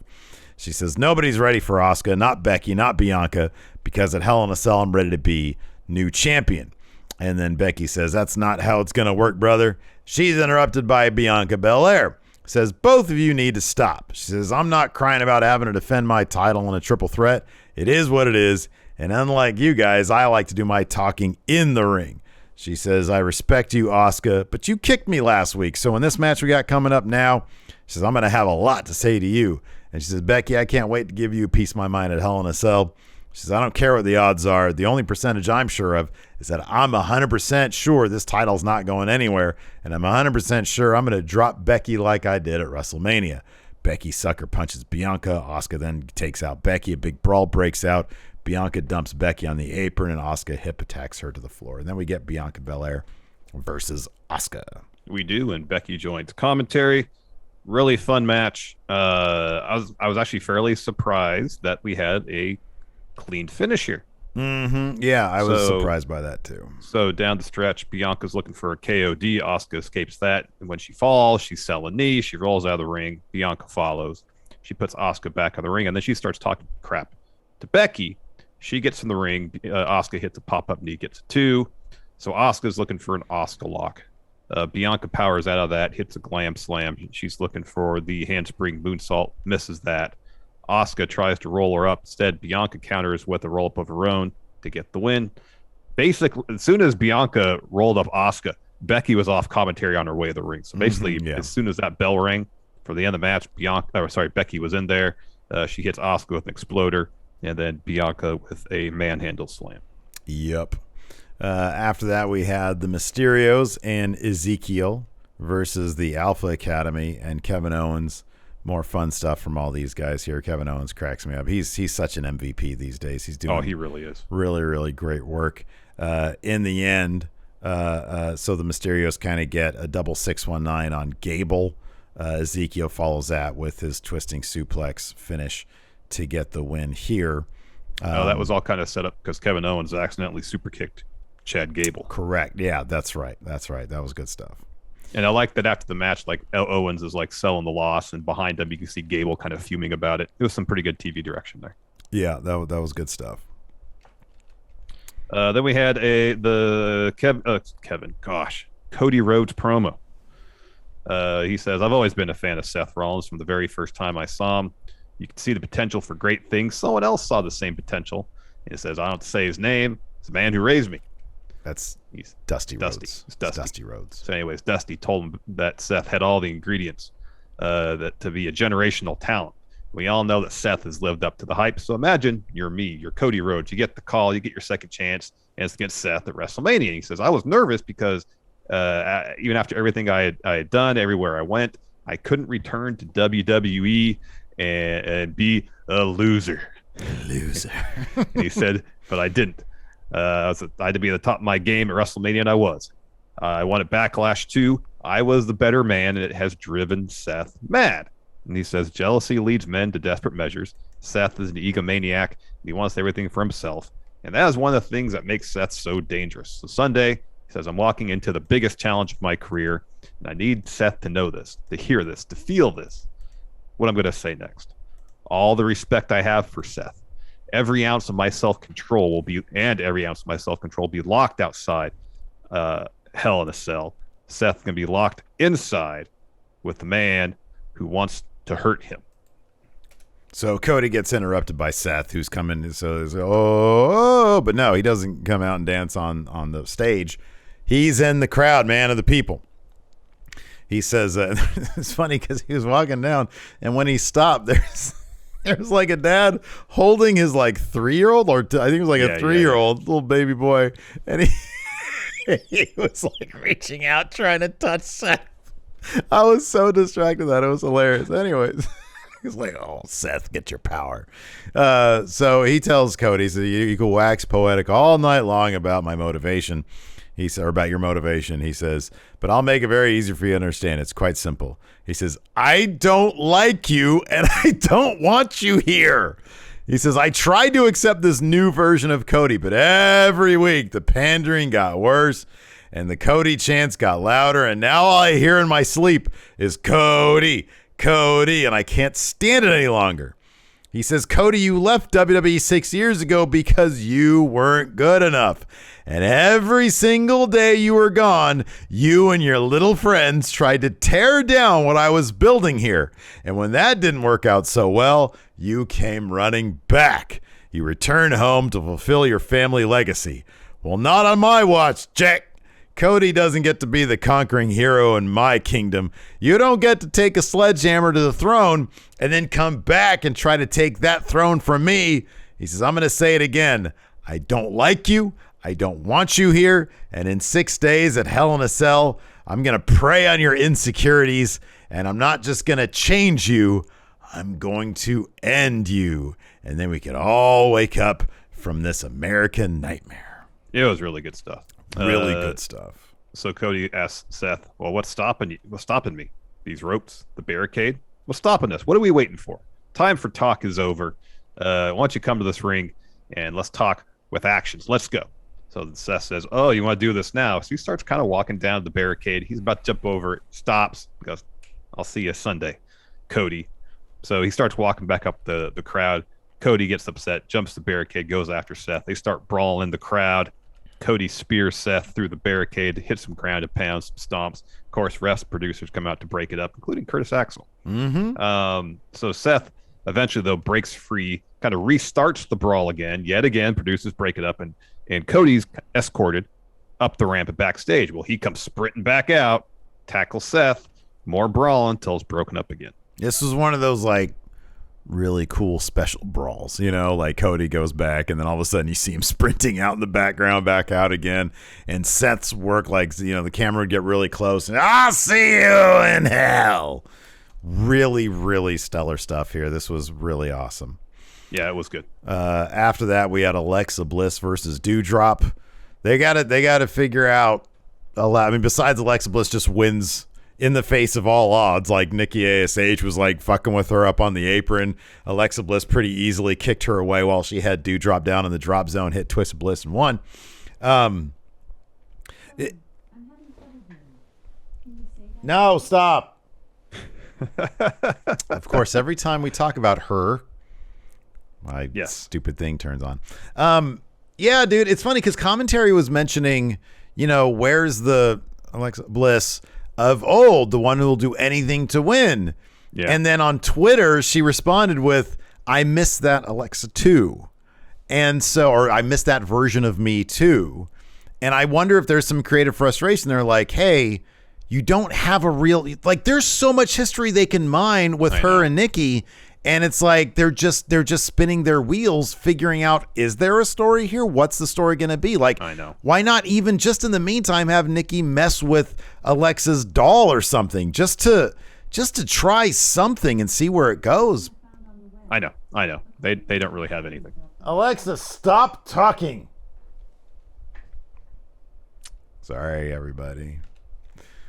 She says, nobody's ready for Asuka, not Becky, not Bianca, because at Hell in a Cell, I'm ready to be new champion. And then Becky says, that's not how it's going to work, brother. She's interrupted by Bianca Belair. Says, both of you need to stop. She says, I'm not crying about having to defend my title in a triple threat. It is what it is. And unlike you guys, I like to do my talking in the ring. She says, I respect you, Asuka, but you kicked me last week. So in this match we got coming up now, she says, I'm going to have a lot to say to you. And she says, Becky, I can't wait to give you a piece of my mind at Hell in a Cell. She says, I don't care what the odds are. The only percentage I'm sure of is that I'm 100% sure this title's not going anywhere. And I'm 100% sure I'm going to drop Becky like I did at WrestleMania. Becky sucker punches Bianca. Asuka then takes out Becky. A big brawl breaks out. Bianca dumps Becky on the apron, and Asuka hip attacks her to the floor. And then we get Bianca Belair versus Asuka. We do, and Becky joins commentary. Really fun match. I was actually fairly surprised that we had a clean finish here. Mm-hmm. Yeah, I was surprised by that too. So down the stretch, Bianca's looking for a KOD. Asuka escapes that. And when she falls, she's selling knee. She rolls out of the ring. Bianca follows. She puts Asuka back in the ring, and then she starts talking crap to Becky. She gets in the ring. Asuka hits a pop-up knee, gets a 2. So Asuka's looking for an Asuka lock. Bianca powers out of that, hits a glam slam. She's looking for the handspring moonsault, misses that. Asuka tries to roll her up. Instead, Bianca counters with a roll-up of her own to get the win. Basically, as soon as Bianca rolled up Asuka, Becky was off commentary on her way to the ring. So basically, as soon as that bell rang for the end of the match, Becky was in there. She hits Asuka with an exploder, and then Bianca with a manhandle slam. Yep. After that, we had the Mysterios and Ezekiel versus the Alpha Academy and Kevin Owens. More fun stuff from all these guys here. Kevin Owens cracks me up. He's such an MVP these days. He's doing he really is. Really, really great work. in the end. So the Mysterios kind of get a double 619 on Gable. Ezekiel follows that with his twisting suplex finish to get the win here. That was all kind of set up because Kevin Owens accidentally super kicked Chad Gable. Correct. Yeah, that's right. That was good stuff. And I like that after the match, like Owens is like selling the loss, and behind him you can see Gable kind of fuming about it. It was some pretty good TV direction there. Yeah, that was good stuff. Then we had Cody Rhodes promo. He says, "I've always been a fan of Seth Rollins from the very first time I saw him. You can see the potential for great things. Someone else saw the same potential." And he says, "I don't have to say his name. It's the man who raised me." He's Dusty Rhodes. It's Dusty Rhodes. So anyways, Dusty told him that Seth had all the ingredients that to be a generational talent. We all know that Seth has lived up to the hype. So imagine you're me, you're Cody Rhodes. You get the call, you get your second chance, and it's against Seth at WrestleMania. And he says, "I was nervous because even after everything I had done, everywhere I went, I couldn't return to WWE and be a loser." And he said, "But I didn't. I had to be at the top of my game at WrestleMania, and I was. I won at Backlash 2. I was the better man, and it has driven Seth mad." And he says, "Jealousy leads men to desperate measures. Seth is an egomaniac, and he wants everything for himself. And that is one of the things that makes Seth so dangerous." So Sunday, he says, "I'm walking into the biggest challenge of my career, and I need Seth to know this, to hear this, to feel this." What I'm going to say next. All the respect I have for Seth. Every ounce of my self-control will be locked outside Hell in a Cell. Seth can be locked inside with the man who wants to hurt him. So Cody gets interrupted by Seth, who's coming. So but no, he doesn't come out and dance on the stage. He's in the crowd, man of the people. He says, it's funny because he was walking down, and when he stopped, there's like a dad holding his like 3-year-old, or I think it was like a 3-year-old little baby boy, and he was like reaching out trying to touch Seth. I was so distracted that it was hilarious. Anyways, he's like, "Oh, Seth, get your power." So he tells Cody, so you can wax poetic all night long about my motivation. Or about your motivation. He says, "But I'll make it very easy for you to understand. It's quite simple." He says, "I don't like you, and I don't want you here." He says, "I tried to accept this new version of Cody, but every week the pandering got worse, and the Cody chants got louder, and now all I hear in my sleep is Cody, Cody, and I can't stand it any longer." He says, "Cody, you left WWE 6 years ago because you weren't good enough. And every single day you were gone, you and your little friends tried to tear down what I was building here. And when that didn't work out so well, you came running back. You returned home to fulfill your family legacy. Well, not on my watch, Jack. Cody doesn't get to be the conquering hero in my kingdom. You don't get to take a sledgehammer to the throne and then come back and try to take that throne from me." He says, "I'm going to say it again. I don't like you. I don't want you here. And in 6 days at Hell in a Cell, I'm going to prey on your insecurities. And I'm not just going to change you. I'm going to end you. And then we can all wake up from this American nightmare." It was really good stuff. Really good stuff. So Cody asks Seth, "Well, what's stopping you? What's stopping me? These ropes, the barricade? What's stopping us? What are we waiting for? Time for talk is over. Why don't you come to this ring and let's talk with actions. Let's go." So Seth says, "Oh, you want to do this now?" So he starts kind of walking down the barricade. He's about to jump over it, stops, goes, "I'll see you Sunday, Cody." So he starts walking back up the crowd. Cody gets upset, jumps the barricade, goes after Seth. They start brawling in the crowd. Cody spears Seth through the barricade, hits some ground and pounds, stomps. Of course, refs, producers come out to break it up, including Curtis Axel. So Seth eventually, though, breaks free, kind of restarts the brawl again. Yet again, producers break it up, and Cody's escorted up the ramp and backstage. Well, he comes sprinting back out, tackles Seth, more brawl until it's broken up again. This was one of those, like, really cool special brawls, like Cody goes back and then all of a sudden you see him sprinting out in the background, back out again, and Seth's work, like, the camera would get really close and "I'll see you in hell." Really, really stellar stuff here. This was really awesome. Yeah, it was good. After that, we had Alexa Bliss versus Dewdrop. They got to figure out I mean, besides Alexa Bliss just wins in the face of all odds, like Nikki ASH was like fucking with her up on the apron. Alexa Bliss pretty easily kicked her away while she had Doudrop down in the drop zone, hit Twisted Bliss and won. No, stop. Of course, every time we talk about her, my stupid thing turns on. Yeah, dude, it's funny because commentary was mentioning, where's the Alexa Bliss of old, the one who will do anything to win. Yeah. And then on Twitter, she responded with, I miss that Alexa too. And so, or I miss that version of me too. And I wonder if there's some creative frustration. They're like, hey, you don't have a real, like, there's so much history they can mine with her and Nikki. And it's like they're just spinning their wheels, figuring out, is there a story here? What's the story going to be? Like, I know. Why not even just in the meantime have Nikki mess with Alexa's doll or something, just to try something and see where it goes? I know. They don't really have anything. Alexa, stop talking. Sorry, everybody.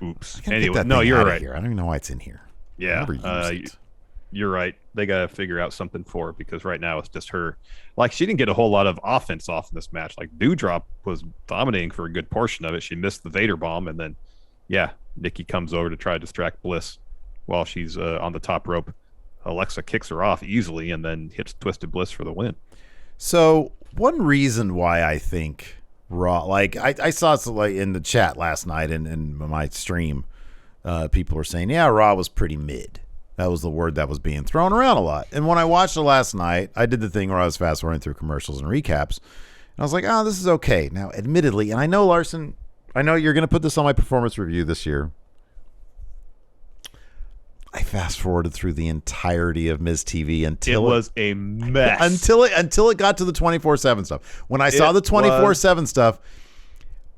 Oops. Anyway, no, you're right. Here. I don't even know why it's in here. Yeah. You're right. They got to figure out something for her because right now it's just her. Like, she didn't get a whole lot of offense off in this match. Like, Doudrop was dominating for a good portion of it. She missed the Vader bomb, and then, Nikki comes over to try to distract Bliss while she's on the top rope. Alexa kicks her off easily and then hits Twisted Bliss for the win. So, one reason why I think Raw, like, I saw it like in the chat last night in my stream, people were saying, Raw was pretty mid. That was the word that was being thrown around a lot. And when I watched it last night, I did the thing where I was fast forwarding through commercials and recaps. And I was like, this is okay. Now, admittedly, and I know, Larson, I know you're going to put this on my performance review this year. I fast forwarded through the entirety of Miz TV until it was a mess. Until it got to the 24/7 stuff. When I saw the 24/7 stuff,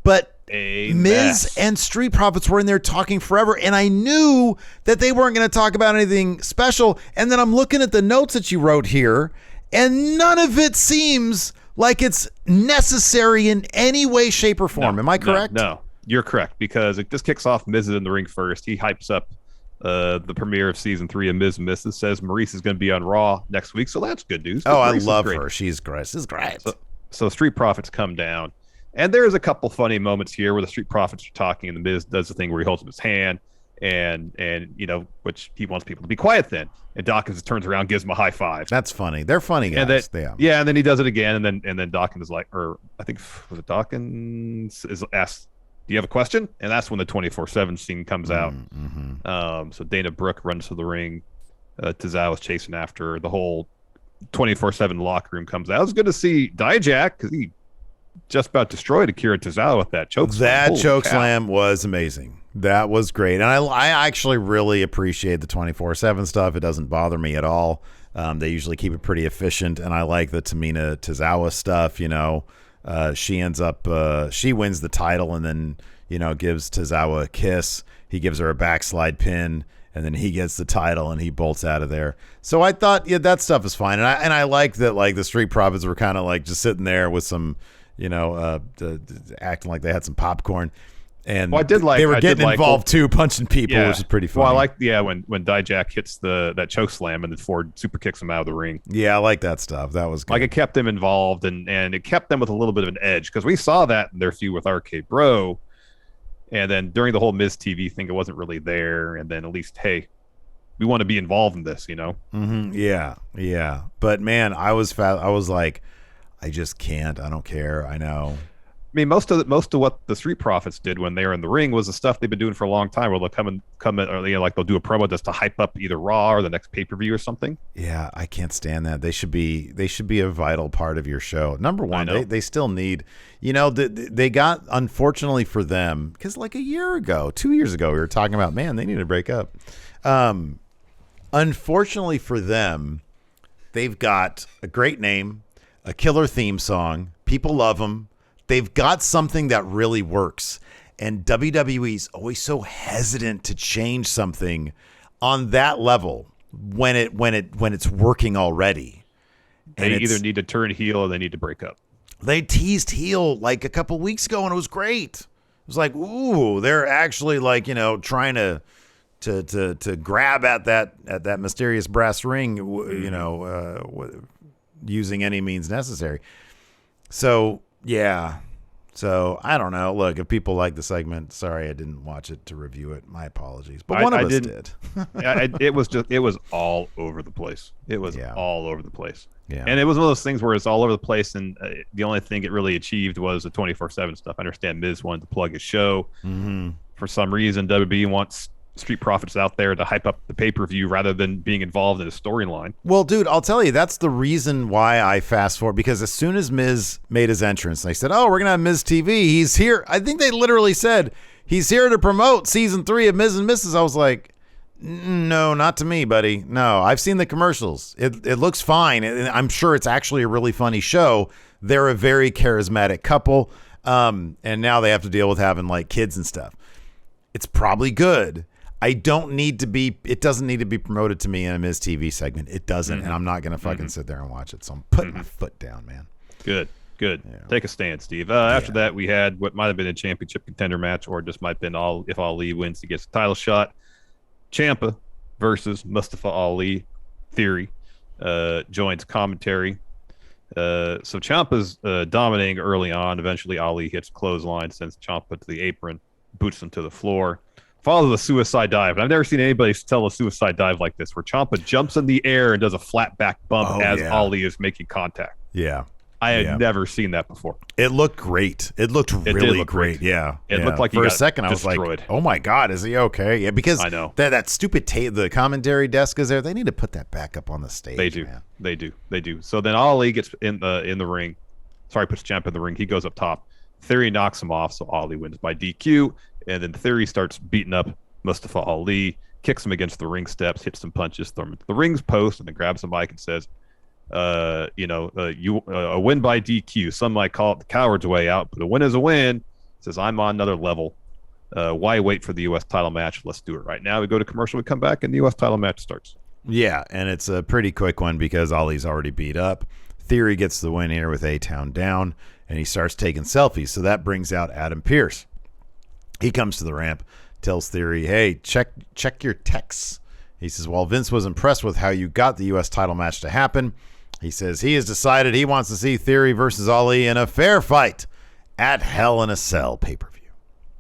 but Miz and Street Profits were in there talking forever, and I knew that they weren't going to talk about anything special. And then I'm looking at the notes that you wrote here, and none of it seems like it's necessary in any way, shape, or form. Am I correct? No, you're correct, because it just kicks off Miz in the ring first. He hypes up the premiere of season 3 of Miz and Mrs. Says Maurice is going to be on Raw next week, so that's good news. Oh, I love her. She's great. She's great. So Street Profits come down. And there's a couple funny moments here where the Street Profits are talking, and the Miz does the thing where he holds up his hand, and which he wants people to be quiet then. And Dawkins turns around, gives him a high five. That's funny. They're funny guys. And then he does it again, and then Dawkins is like, or I think was it Dawkins is asked, "Do you have a question?" And that's when the 24/7 scene comes out. Mm-hmm. So Dana Brooke runs to the ring. Tozawa's chasing after her. The whole 24/7 locker room comes out. It was good to see Dijak because he just about destroyed Akira Tozawa with that choke slam. That choke slam was amazing. That was great. And I actually really appreciate the 24/7 stuff. It doesn't bother me at all. They usually keep it pretty efficient, and I like the Tamina Tozawa stuff. She ends up she wins the title and then gives Tozawa a kiss. He gives her a backslide pin, and then he gets the title and he bolts out of there. So I thought that stuff is fine. And I like that, like, the Street Profits were kind of like just sitting there with some acting like they had some popcorn, and they were getting involved too, punching people, which is pretty funny. Well, I like when Dijak hits that choke slam and then Ford super kicks him out of the ring. Yeah, I like that stuff. That was good. Like, it kept them involved, and it kept them with a little bit of an edge, because we saw that in their feud with RK Bro, and then during the whole Miz TV thing, it wasn't really there. And then at least, hey, we want to be involved in this, Mm-hmm. Yeah. But man, I was like, I just can't. I don't care. I know. I mean, most of what the Street Profits did when they were in the ring was the stuff they've been doing for a long time, where they'll come in, or like they'll do a promo just to hype up either Raw or the next pay-per-view or something. Yeah, I can't stand that. They should be a vital part of your show. Number one, they still need, they got, unfortunately for them, because like 2 years ago, we were talking about, man, they need to break up. Unfortunately for them, they've got a great name, a killer theme song. People love them. They've got something that really works. And WWE's always so hesitant to change something on that level when it's working already. They either need to turn heel or they need to break up. They teased heel like a couple weeks ago, and it was great. It was like, ooh, they're actually like, trying to grab at that mysterious brass ring, using any means necessary. So, yeah. So, I don't know. Look, if people like the segment, sorry I didn't watch it to review it. My apologies. But one of us did. It was all over the place. It was all over the place. Yeah. And it was one of those things where it's all over the place, and the only thing it really achieved was the 24/7 stuff. I understand Miz wanted to plug his show. Mm-hmm. For some reason, WWE wants Street Profits out there to hype up the pay-per-view rather than being involved in a storyline. Well, dude, I'll tell you, that's the reason why I fast forward, because as soon as Miz made his entrance, they said, oh, we're going to have Miz TV. He's here. I think they literally said, he's here to promote season 3 of Miz and Mrs. I was like, no, not to me, buddy. No, I've seen the commercials. It looks fine. I'm sure it's actually a really funny show. They're a very charismatic couple. And now they have to deal with having like kids and stuff. It's probably good. It doesn't need to be promoted to me in a Miz TV segment. It doesn't. And I'm not going to fucking sit there and watch it. So I'm putting my foot down, man. Good. Yeah. Take a stand, Steve. After that, we had what might have been a championship contender match, or just might have been if Ali wins, he gets the title shot. Ciampa versus Mustafa Ali. Theory joins commentary. So Ciampa's dominating early on. Eventually, Ali hits clothesline, sends Ciampa to the apron, boots him to the floor. Follows a suicide dive. And I've never seen anybody tell a suicide dive like this, where Ciampa jumps in the air and does a flat back bump as Ali is making contact. Yeah. I had never seen that before. It looked great. It looked really great. Yeah. It looked like he for got a second destroyed. I was like, oh my God, is he okay? Yeah, because I know that stupid the commentary desk is there. They need to put that back up on the stage. They do. Man. They do. So then Ali gets in the ring. Sorry, puts Ciampa in the ring. He goes up top. Theory knocks him off, so Ali wins by DQ. And then Theory starts beating up Mustafa Ali, kicks him against the ring steps, hits some punches, throws him into the ring's post, and then grabs the mic and says, a win by DQ. Some might call it the coward's way out, but a win is a win. Says, I'm on another level. Why wait for the U.S. title match? Let's do it right now. We go to commercial, we come back, and the U.S. title match starts. Yeah, and it's a pretty quick one because Ali's already beat up. Theory gets the win here with A-Town down, and he starts taking selfies. So that brings out Adam Pearce. He comes to the ramp, tells Theory, hey, check your texts. He says, well, Vince was impressed with how you got the U.S. title match to happen. He says he has decided he wants to see Theory versus Ali in a fair fight at Hell in a Cell pay-per-view.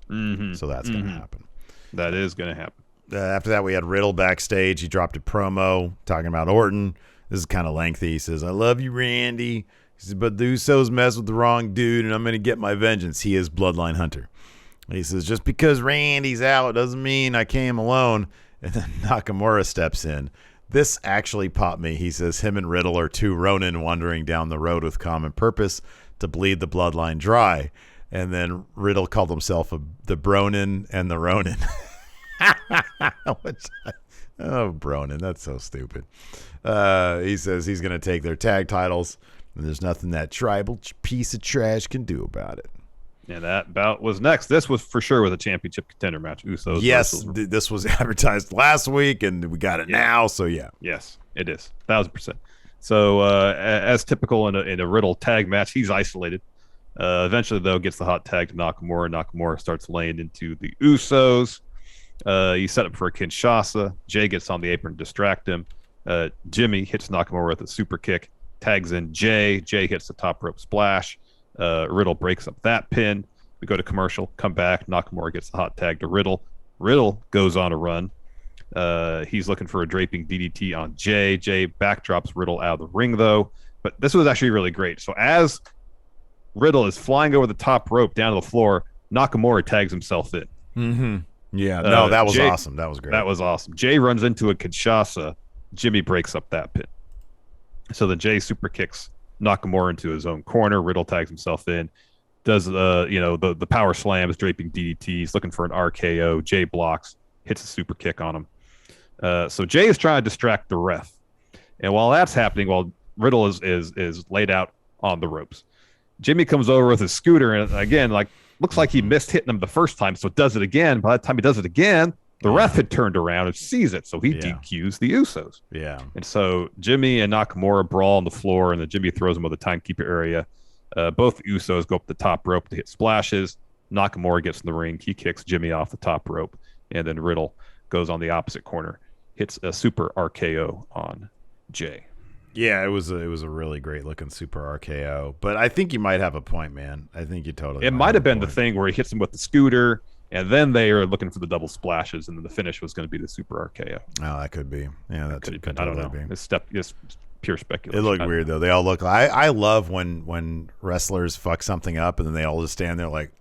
Mm-hmm. So that's going to happen. That is going to happen. After that, we had Riddle backstage. He dropped a promo talking about Orton. This is kind of lengthy. He says, I love you, Randy. He says, but the Usos mess with the wrong dude, and I'm going to get my vengeance. He is Bloodline Hunter. He says, just because Randy's out doesn't mean I came alone. And then Nakamura steps in. This actually popped me. He says him and Riddle are two Ronin wandering down the road with common purpose to bleed the bloodline dry. And then Riddle called himself the Bronin and the Ronin. Bronin. That's so stupid. He says he's going to take their tag titles, and there's nothing that tribal piece of trash can do about it. Yeah, that bout was next. This was for sure with a championship contender match. Usos. Yes, this was advertised last week, and we got it now. So yeah. Yes, it is 1,000%. So as typical in a Riddle tag match, he's isolated. Eventually, though, gets the hot tag to Nakamura. Nakamura starts laying into the Usos. He's set up for a Kinshasa. Jay gets on the apron to distract him. Jimmy hits Nakamura with a super kick, tags in Jay. Jay hits the top rope splash. Riddle breaks up that pin. We go to commercial, come back. Nakamura gets the hot tag to Riddle. Riddle goes on a run. He's looking for a draping DDT on Jay. Jay backdrops Riddle out of the ring, though. But this was actually really great. So as Riddle is flying over the top rope down to the floor, Nakamura tags himself in. Mm-hmm. Yeah, no, that was awesome. That was great. That was awesome. Jay runs into a Kinshasa. Jimmy breaks up that pin. So then Jay super kicks Nakamura into his own corner. Riddle tags himself in. Does the power slams, draping DDTs, looking for an RKO. Jay blocks, hits a super kick on him. So Jay is trying to distract the ref. And while that's happening, while Riddle is laid out on the ropes, Jimmy comes over with his scooter, and again, looks like he missed hitting him the first time, so does it again. By the time he does it again, the ref had turned around and sees it, so he DQs the Usos. Yeah. And so Jimmy and Nakamura brawl on the floor, and then Jimmy throws him to the timekeeper area. Both Usos go up the top rope to hit splashes. Nakamura gets in the ring. He kicks Jimmy off the top rope. And then Riddle goes on the opposite corner, hits a super RKO on Jay. Yeah, it was a really great looking super RKO. But I think you might have a point, man. I think you totally. It might have been the thing where he hits him with the scooter, and then they are looking for the double splashes, and then the finish was going to be the super RKO. Oh, that could be. Yeah, that could I don't know. It's pure speculation. It looked weird though. They all look. I love when wrestlers fuck something up, and then they all just stand there like.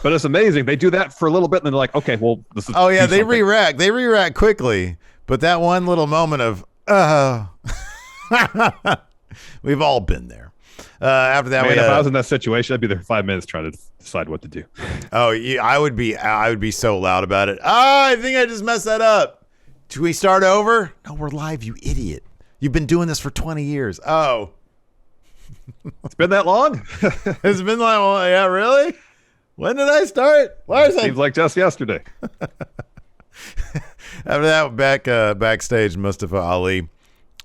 But it's amazing. They do that for a little bit, and then they're like, okay, well, this is. Oh yeah, they re-rack. They re-rack quickly. But that one little moment of, we've all been there. After that, if I was in that situation, I'd be there for 5 minutes trying to decide what to do. Oh, yeah, I would be so loud about it. I think I just messed that up. Should we start over? No, we're live, you idiot. You've been doing this for 20 years. Oh. It's been that long? It's been like, well, yeah, really? When did I start? Larson. Seems like just yesterday. After that, backstage, Mustafa Ali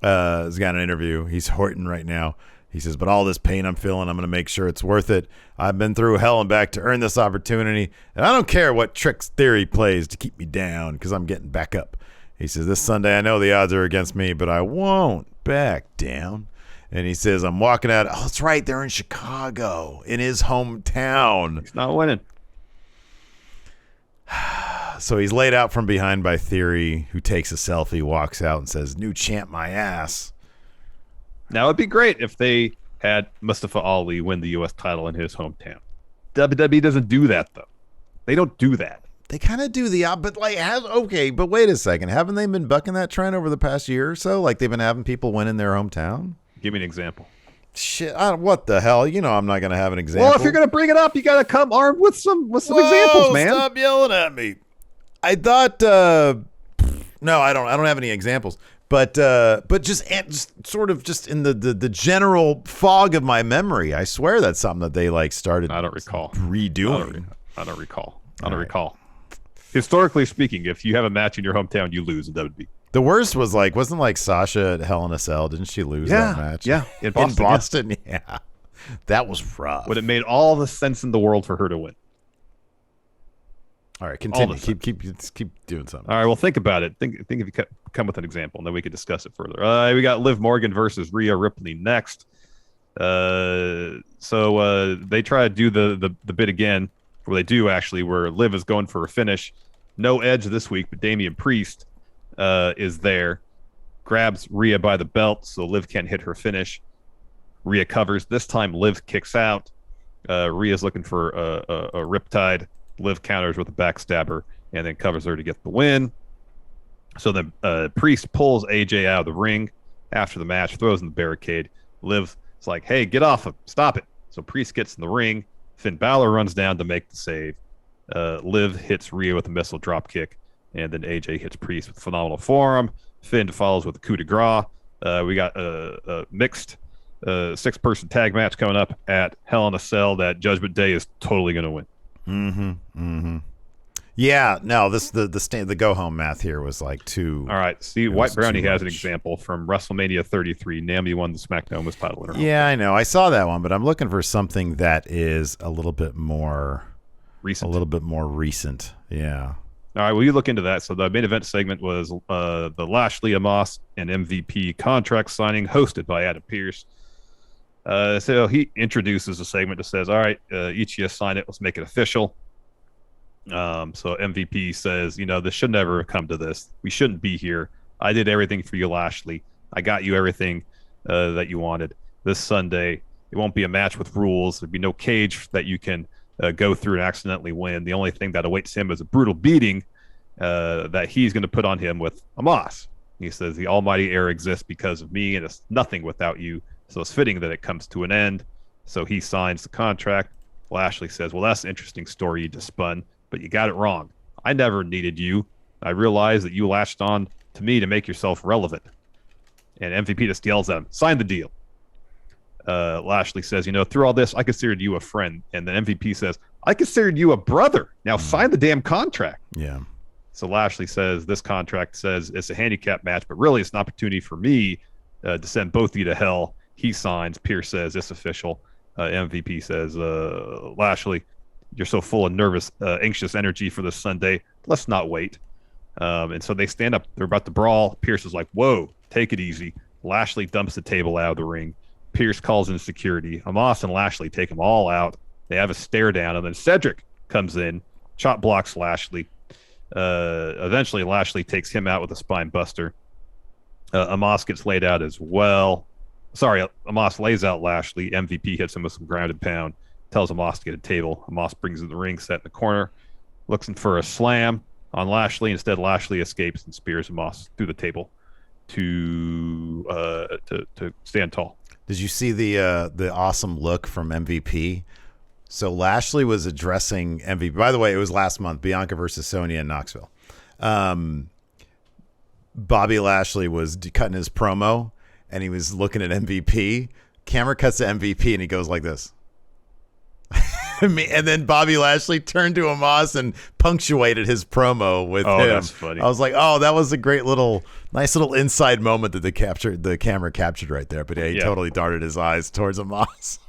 has got an interview. He's hurting right now. He says, but all this pain I'm feeling, I'm going to make sure it's worth it. I've been through hell and back to earn this opportunity, and I don't care what tricks theory plays to keep me down because I'm getting back up. He says, this Sunday, I know the odds are against me, but I won't back down. And he says, I'm walking out. Oh, that's right. They're in Chicago, in his hometown. He's not winning. So he's laid out from behind by Theory, who takes a selfie, walks out, and says, new champ my ass. Now, it'd be great if they had Mustafa Ali win the U.S. title in his hometown. WWE doesn't do that, though. They don't do that. They kind of do but but wait a second. Haven't they been bucking that trend over the past year or so? Like they've been having people win in their hometown? Give me an example. Shit, what the hell? You know I'm not going to have an example. Well, if you're going to bring it up, you got to come armed with some examples, man. Stop yelling at me. I thought no, I don't have any examples. But just sort of just in the general fog of my memory, I swear that's something that they like started. I don't recall redoing. I don't recall. Historically speaking, if you have a match in your hometown, you lose in WWE. The worst was wasn't like Sasha at Hell in a Cell? Didn't she lose that match? Yeah, in Boston. Yeah, that was rough. But it made all the sense in the world for her to win. All right, continue. Keep doing something. All right, well, think about it. Think if you come with an example, and then we could discuss it further. We got Liv Morgan versus Rhea Ripley next. So they try to do the bit again, where they do actually, where Liv is going for a finish. No Edge this week, but Damian Priest is there, grabs Rhea by the belt, so Liv can't hit her finish. Rhea covers. This time, Liv kicks out. Rhea's looking for a riptide. Liv counters with a backstabber and then covers her to get the win. So then Priest pulls AJ out of the ring after the match, throws in the barricade. Liv is like, hey, get off him. Stop it. So Priest gets in the ring. Finn Balor runs down to make the save. Liv hits Rhea with a missile drop kick, and then AJ hits Priest with a phenomenal forearm. Finn follows with a coup de grace. We got a mixed six-person tag match coming up at Hell in a Cell that Judgment Day is totally going to win. Yeah, no, the go home math here was like two. All right, see, White Brownie has an example from WrestleMania 33. Naomi won the SmackDown Women's title. Yeah, I know, I saw that one, but I'm looking for something that is a little bit more recent. Yeah. All right, well, you look into that. So the main event segment was the Lashley, Amos, and MVP contract signing, hosted by Adam Pearce. So he introduces a segment that says, all right, each of you sign it. Let's make it official. So MVP says, this should never have come to this. We shouldn't be here. I did everything for you, Lashley. I got you everything that you wanted. This Sunday, it won't be a match with rules. There'd be no cage that you can go through and accidentally win. The only thing that awaits him is a brutal beating that he's going to put on him with Amos. He says, the almighty air exists because of me, and it's nothing without you. So it's fitting that it comes to an end. So he signs the contract. Lashley says, well, that's an interesting story you just spun, but you got it wrong. I never needed you. I realized that you latched on to me to make yourself relevant. And MVP just yells at him, sign the deal. Lashley says, through all this, I considered you a friend. And then MVP says, I considered you a brother. Now sign the damn contract. Yeah. So Lashley says, this contract says it's a handicap match, but really it's an opportunity for me to send both of you to hell He signs. Pierce says it's official. MVP says, Lashley, you're so full of nervous, anxious energy for this Sunday. Let's not wait. And so they stand up. They're about to brawl. Pierce is like, whoa, take it easy. Lashley dumps the table out of the ring. Pierce calls in security. Omos and Lashley take them all out. They have a stare down, and then Cedric comes in, chop blocks Lashley. Eventually, Lashley takes him out with a spine buster. Omos gets laid out as well. Sorry, Omos lays out Lashley. MVP hits him with some grounded pound. Tells Omos to get a table. Omos brings in the ring, set in the corner, looking for a slam on Lashley. Instead, Lashley escapes and spears Omos through the table to stand tall. Did you see the awesome look from MVP? So Lashley was addressing MVP. By the way, it was last month, Bianca versus Sonya in Knoxville. Bobby Lashley was cutting his promo, and he was looking at MVP. Camera cuts to MVP, and he goes like this. And then Bobby Lashley turned to Omos and punctuated his promo with him. Oh, that's funny. I was like, oh, that was a great nice little inside moment that the camera captured right there. But yeah, he totally darted his eyes towards Omos.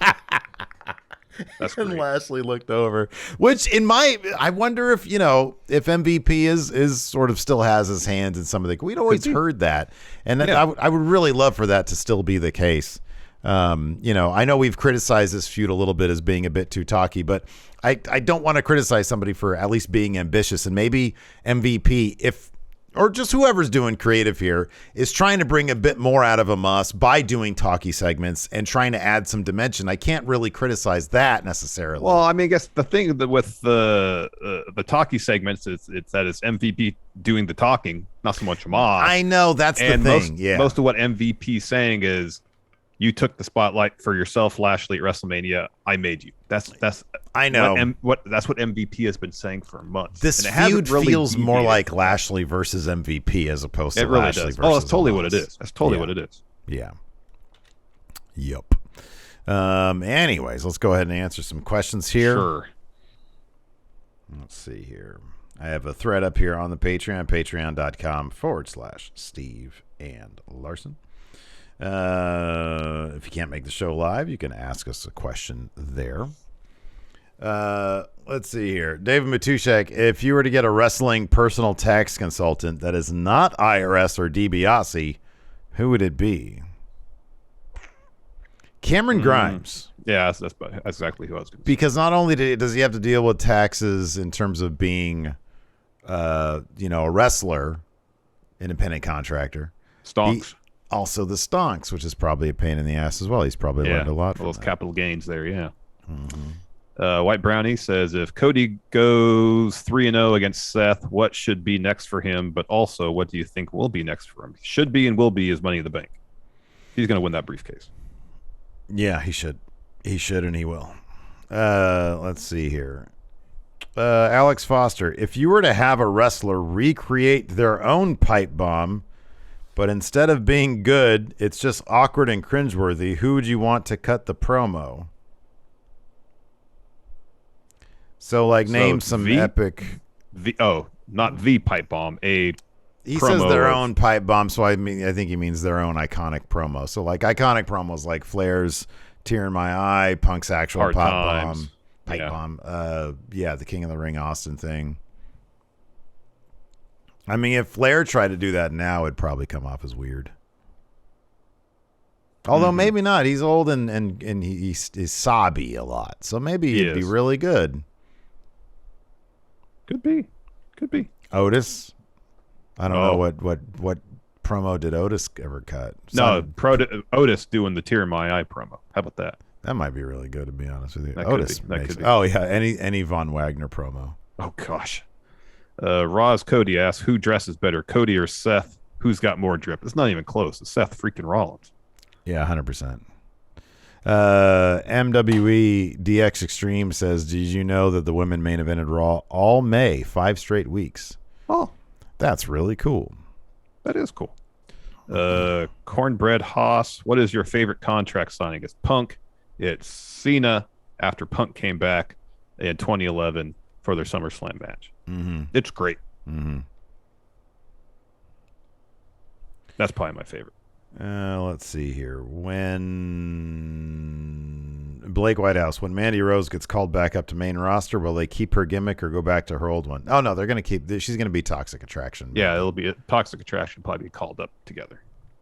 That's and great. Lashley looked over, which I wonder if MVP is sort of still has his hands in some of the. We'd always heard that, and I would really love for that to still be the case. I know we've criticized this feud a little bit as being a bit too talky, but I don't want to criticize somebody for at least being ambitious, and maybe MVP, or just whoever's doing creative here, is trying to bring a bit more out of Omos by doing talky segments and trying to add some dimension. I can't really criticize that necessarily. Well, I mean, I guess the thing with the talky segments is it's MVP doing the talking, not so much Omos. I know, that's the thing. Most of what MVP is saying is, you took the spotlight for yourself, Lashley, at WrestleMania. I made you. That's I know. That's what MVP has been saying for months. This feud feels more like Lashley versus MVP as opposed to Lashley versus. Oh, that's totally Omos. what it is. That's totally what it is. Yeah. Yup. Anyways, let's go ahead and answer some questions here. Sure. Let's see here. I have a thread up here on the Patreon, patreon.com/Steve and Larson. If you can't make the show live, you can ask us a question there. Let's see here. David Matushek, if you were to get a wrestling personal tax consultant that is not IRS or DiBiase, who would it be? Cameron Grimes. Yeah, that's exactly who I was going to say. Because not only does he have to deal with taxes in terms of being, a wrestler, independent contractor. Stonks. Also the stonks, which is probably a pain in the ass as well. He's probably learned a lot from those that. capital gains there, yeah. Mm-hmm. White Brownie says, if Cody goes 3-0 against Seth, what should be next for him? But also, what do you think will be next for him? Should be and will be is Money in the Bank. He's going to win that briefcase. Yeah, he should. He should, and he will. Let's see here. Alex Foster, if you were to have a wrestler recreate their own pipe bomb, but instead of being good, it's just awkward and cringeworthy, who would you want to cut the promo? So, name some epic. Not the pipe bomb. He says their own pipe bomb, so I think he means their own iconic promo. So, iconic promos like Flair's "Tear in My Eye," Punk's actual pipe bomb, the King of the Ring Austin thing. I mean, if Flair tried to do that now, it'd probably come off as weird. Although maybe not. He's old and he's sobby a lot. So maybe he'd be really good. Could be. Otis? I don't know what promo did Otis ever cut? Otis doing the Tear in My Eye promo. How about that? That might be really good, to be honest with you. That Otis could be. Oh, yeah. Any Von Wagner promo. Oh, gosh. Roz Cody asks, who dresses better, Cody or Seth? Who's got more drip? It's not even close. It's Seth freaking Rollins. Yeah, 100%. MWE DX Extreme says, did you know that the women main evented Raw all May, 5 straight weeks? Oh. That's really cool. That is cool. Cornbread Haas, what is your favorite contract signing? It's Punk. It's Cena after Punk came back in 2011 for their SummerSlam match. Mm-hmm. It's great. Mm-hmm. That's probably my favorite. Let's see here. When Blake Whitehouse, when Mandy Rose gets called back up to main roster, will they keep her gimmick or go back to her old one? Oh, no, they're going to keep. She's going to be Toxic Attraction. Yeah, it'll be a Toxic Attraction, probably be called up together.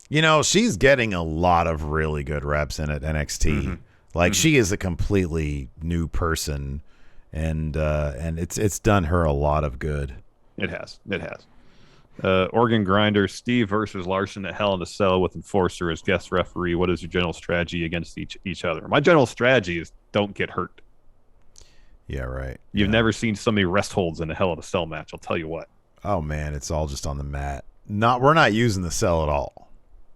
You know, she's getting a lot of really good reps in at NXT. Mm-hmm. Like, she is a completely new person, and it's done her a lot of good. It has. Oregon Grinder, Steve versus Larson at Hell in a Cell with Enforcer as guest referee. What is your general strategy against each other? My general strategy is don't get hurt. Yeah, right. You've never seen so many rest holds in a Hell in a Cell match, I'll tell you what. Oh, man, it's all just on the mat. We're not using the cell at all.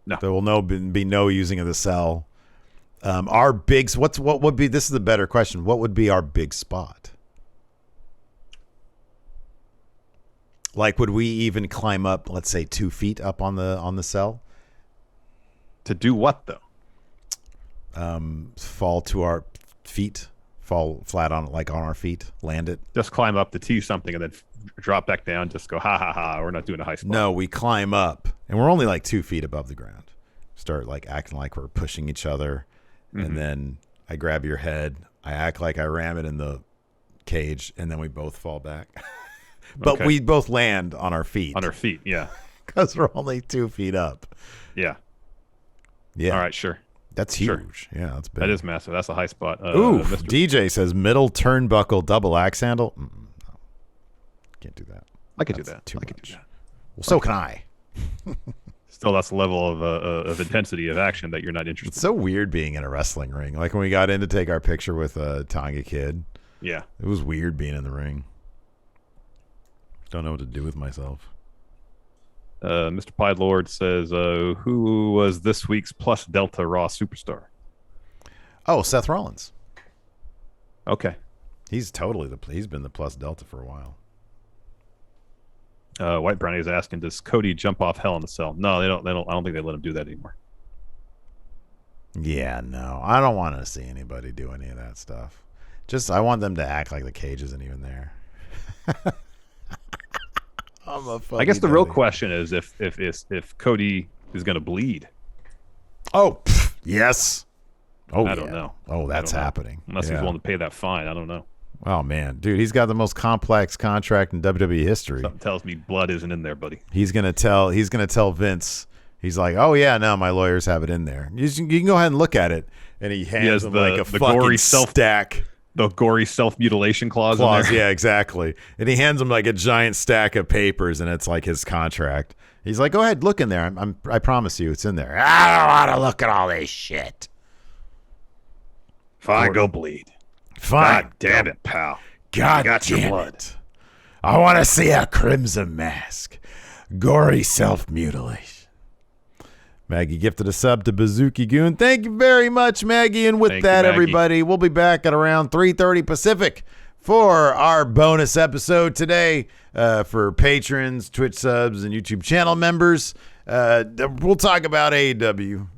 No. There will be no using of the cell. Our big, what would be, this is the better question, what would be our big spot? Like, would we even climb up, let's say, 2 feet up on the cell? To do what, though? Fall to our feet, fall flat on our feet, land it. Just climb up to tee something and then drop back down. Just go, ha, ha, ha. We're not doing a high spot. No, we climb up, and we're only like 2 feet above the ground. Start like acting like we're pushing each other, and then I grab your head. I act like I ram it in the cage, and then we both fall back. But we both land on our feet. On our feet, yeah. Because we're only 2 feet up. Yeah. Yeah. All right, sure. That's huge. Yeah, that's big. That is massive. That's a high spot. Ooh, DJ says middle turnbuckle double axe handle. No. Can't do that. I could do that. Too I could much. do that. Well, so can I. Still, that's the level of intensity of action that you're not interested It's so weird being in a wrestling ring. Like when we got in to take our picture with Tonga Kid. Yeah. It was weird being in the ring. Don't know what to do with myself. Mr. Pied Lord says, who was this week's Plus Delta Raw superstar? Oh, Seth Rollins. Okay. He's been the Plus Delta for a while. White Brownie is asking, does Cody jump off Hell in a Cell? No, they don't. I don't think they let him do that anymore. Yeah, no. I don't want to see anybody do any of that stuff. I want them to act like the cage isn't even there. I guess the real question is if Cody is going to bleed. Oh, yes. Oh, I don't know. Oh, that's happening. Unless he's willing to pay that fine. I don't know. Oh, man. Dude, he's got the most complex contract in WWE history. Something tells me blood isn't in there, buddy. He's gonna tell Vince. He's like, oh, yeah, no, my lawyers have it in there. You can go ahead and look at it. And he hands him like a fucking gory stack. The gory self-mutilation clause in there. Yeah, exactly. And he hands him like a giant stack of papers, and it's like his contract. He's like, go ahead, look in there. I promise you it's in there. I don't want to look at all this shit. Fine, go bleed. Fine. God damn it, pal. God damn it. I want to see a crimson mask. Gory self-mutilation. Maggie gifted a sub to Bazooki Goon. Thank you very much, Maggie. And with that, everybody, we'll be back at around 3:30 Pacific for our bonus episode today for patrons, Twitch subs, and YouTube channel members. We'll talk about AEW.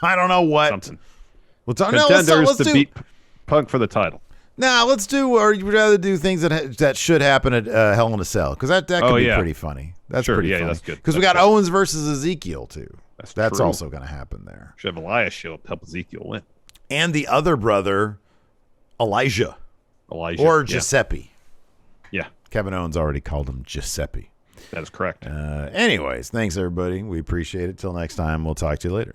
I don't know what. Something. We'll talk. Contenders to beat Punk for the title. Nah, let's do, or you'd rather do things that should happen at Hell in a Cell, because that could be pretty funny. That's pretty funny. That's good. Because we got Owens versus Ezekiel, too. That's also going to happen there. Should have Elias show up to help Ezekiel win. And the other brother, Elijah. Or Giuseppe. Yeah. Kevin Owens already called him Giuseppe. That is correct. Anyways, thanks, everybody. We appreciate it. Till next time, we'll talk to you later.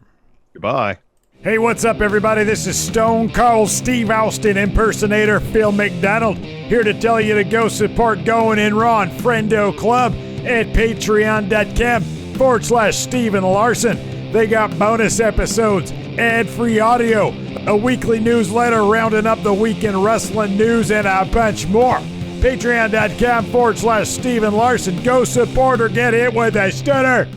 Goodbye. Hey, what's up, everybody? This is Stone Cold Steve Austin impersonator Phil McDonald, here to tell you to go support Going In Raw and Friendo Club at patreon.com/Steven Larson. They got bonus episodes, ad-free audio, a weekly newsletter rounding up the weekend wrestling news, and a bunch more. Patreon.com/Steven Larson. Go support or get hit with a stunner.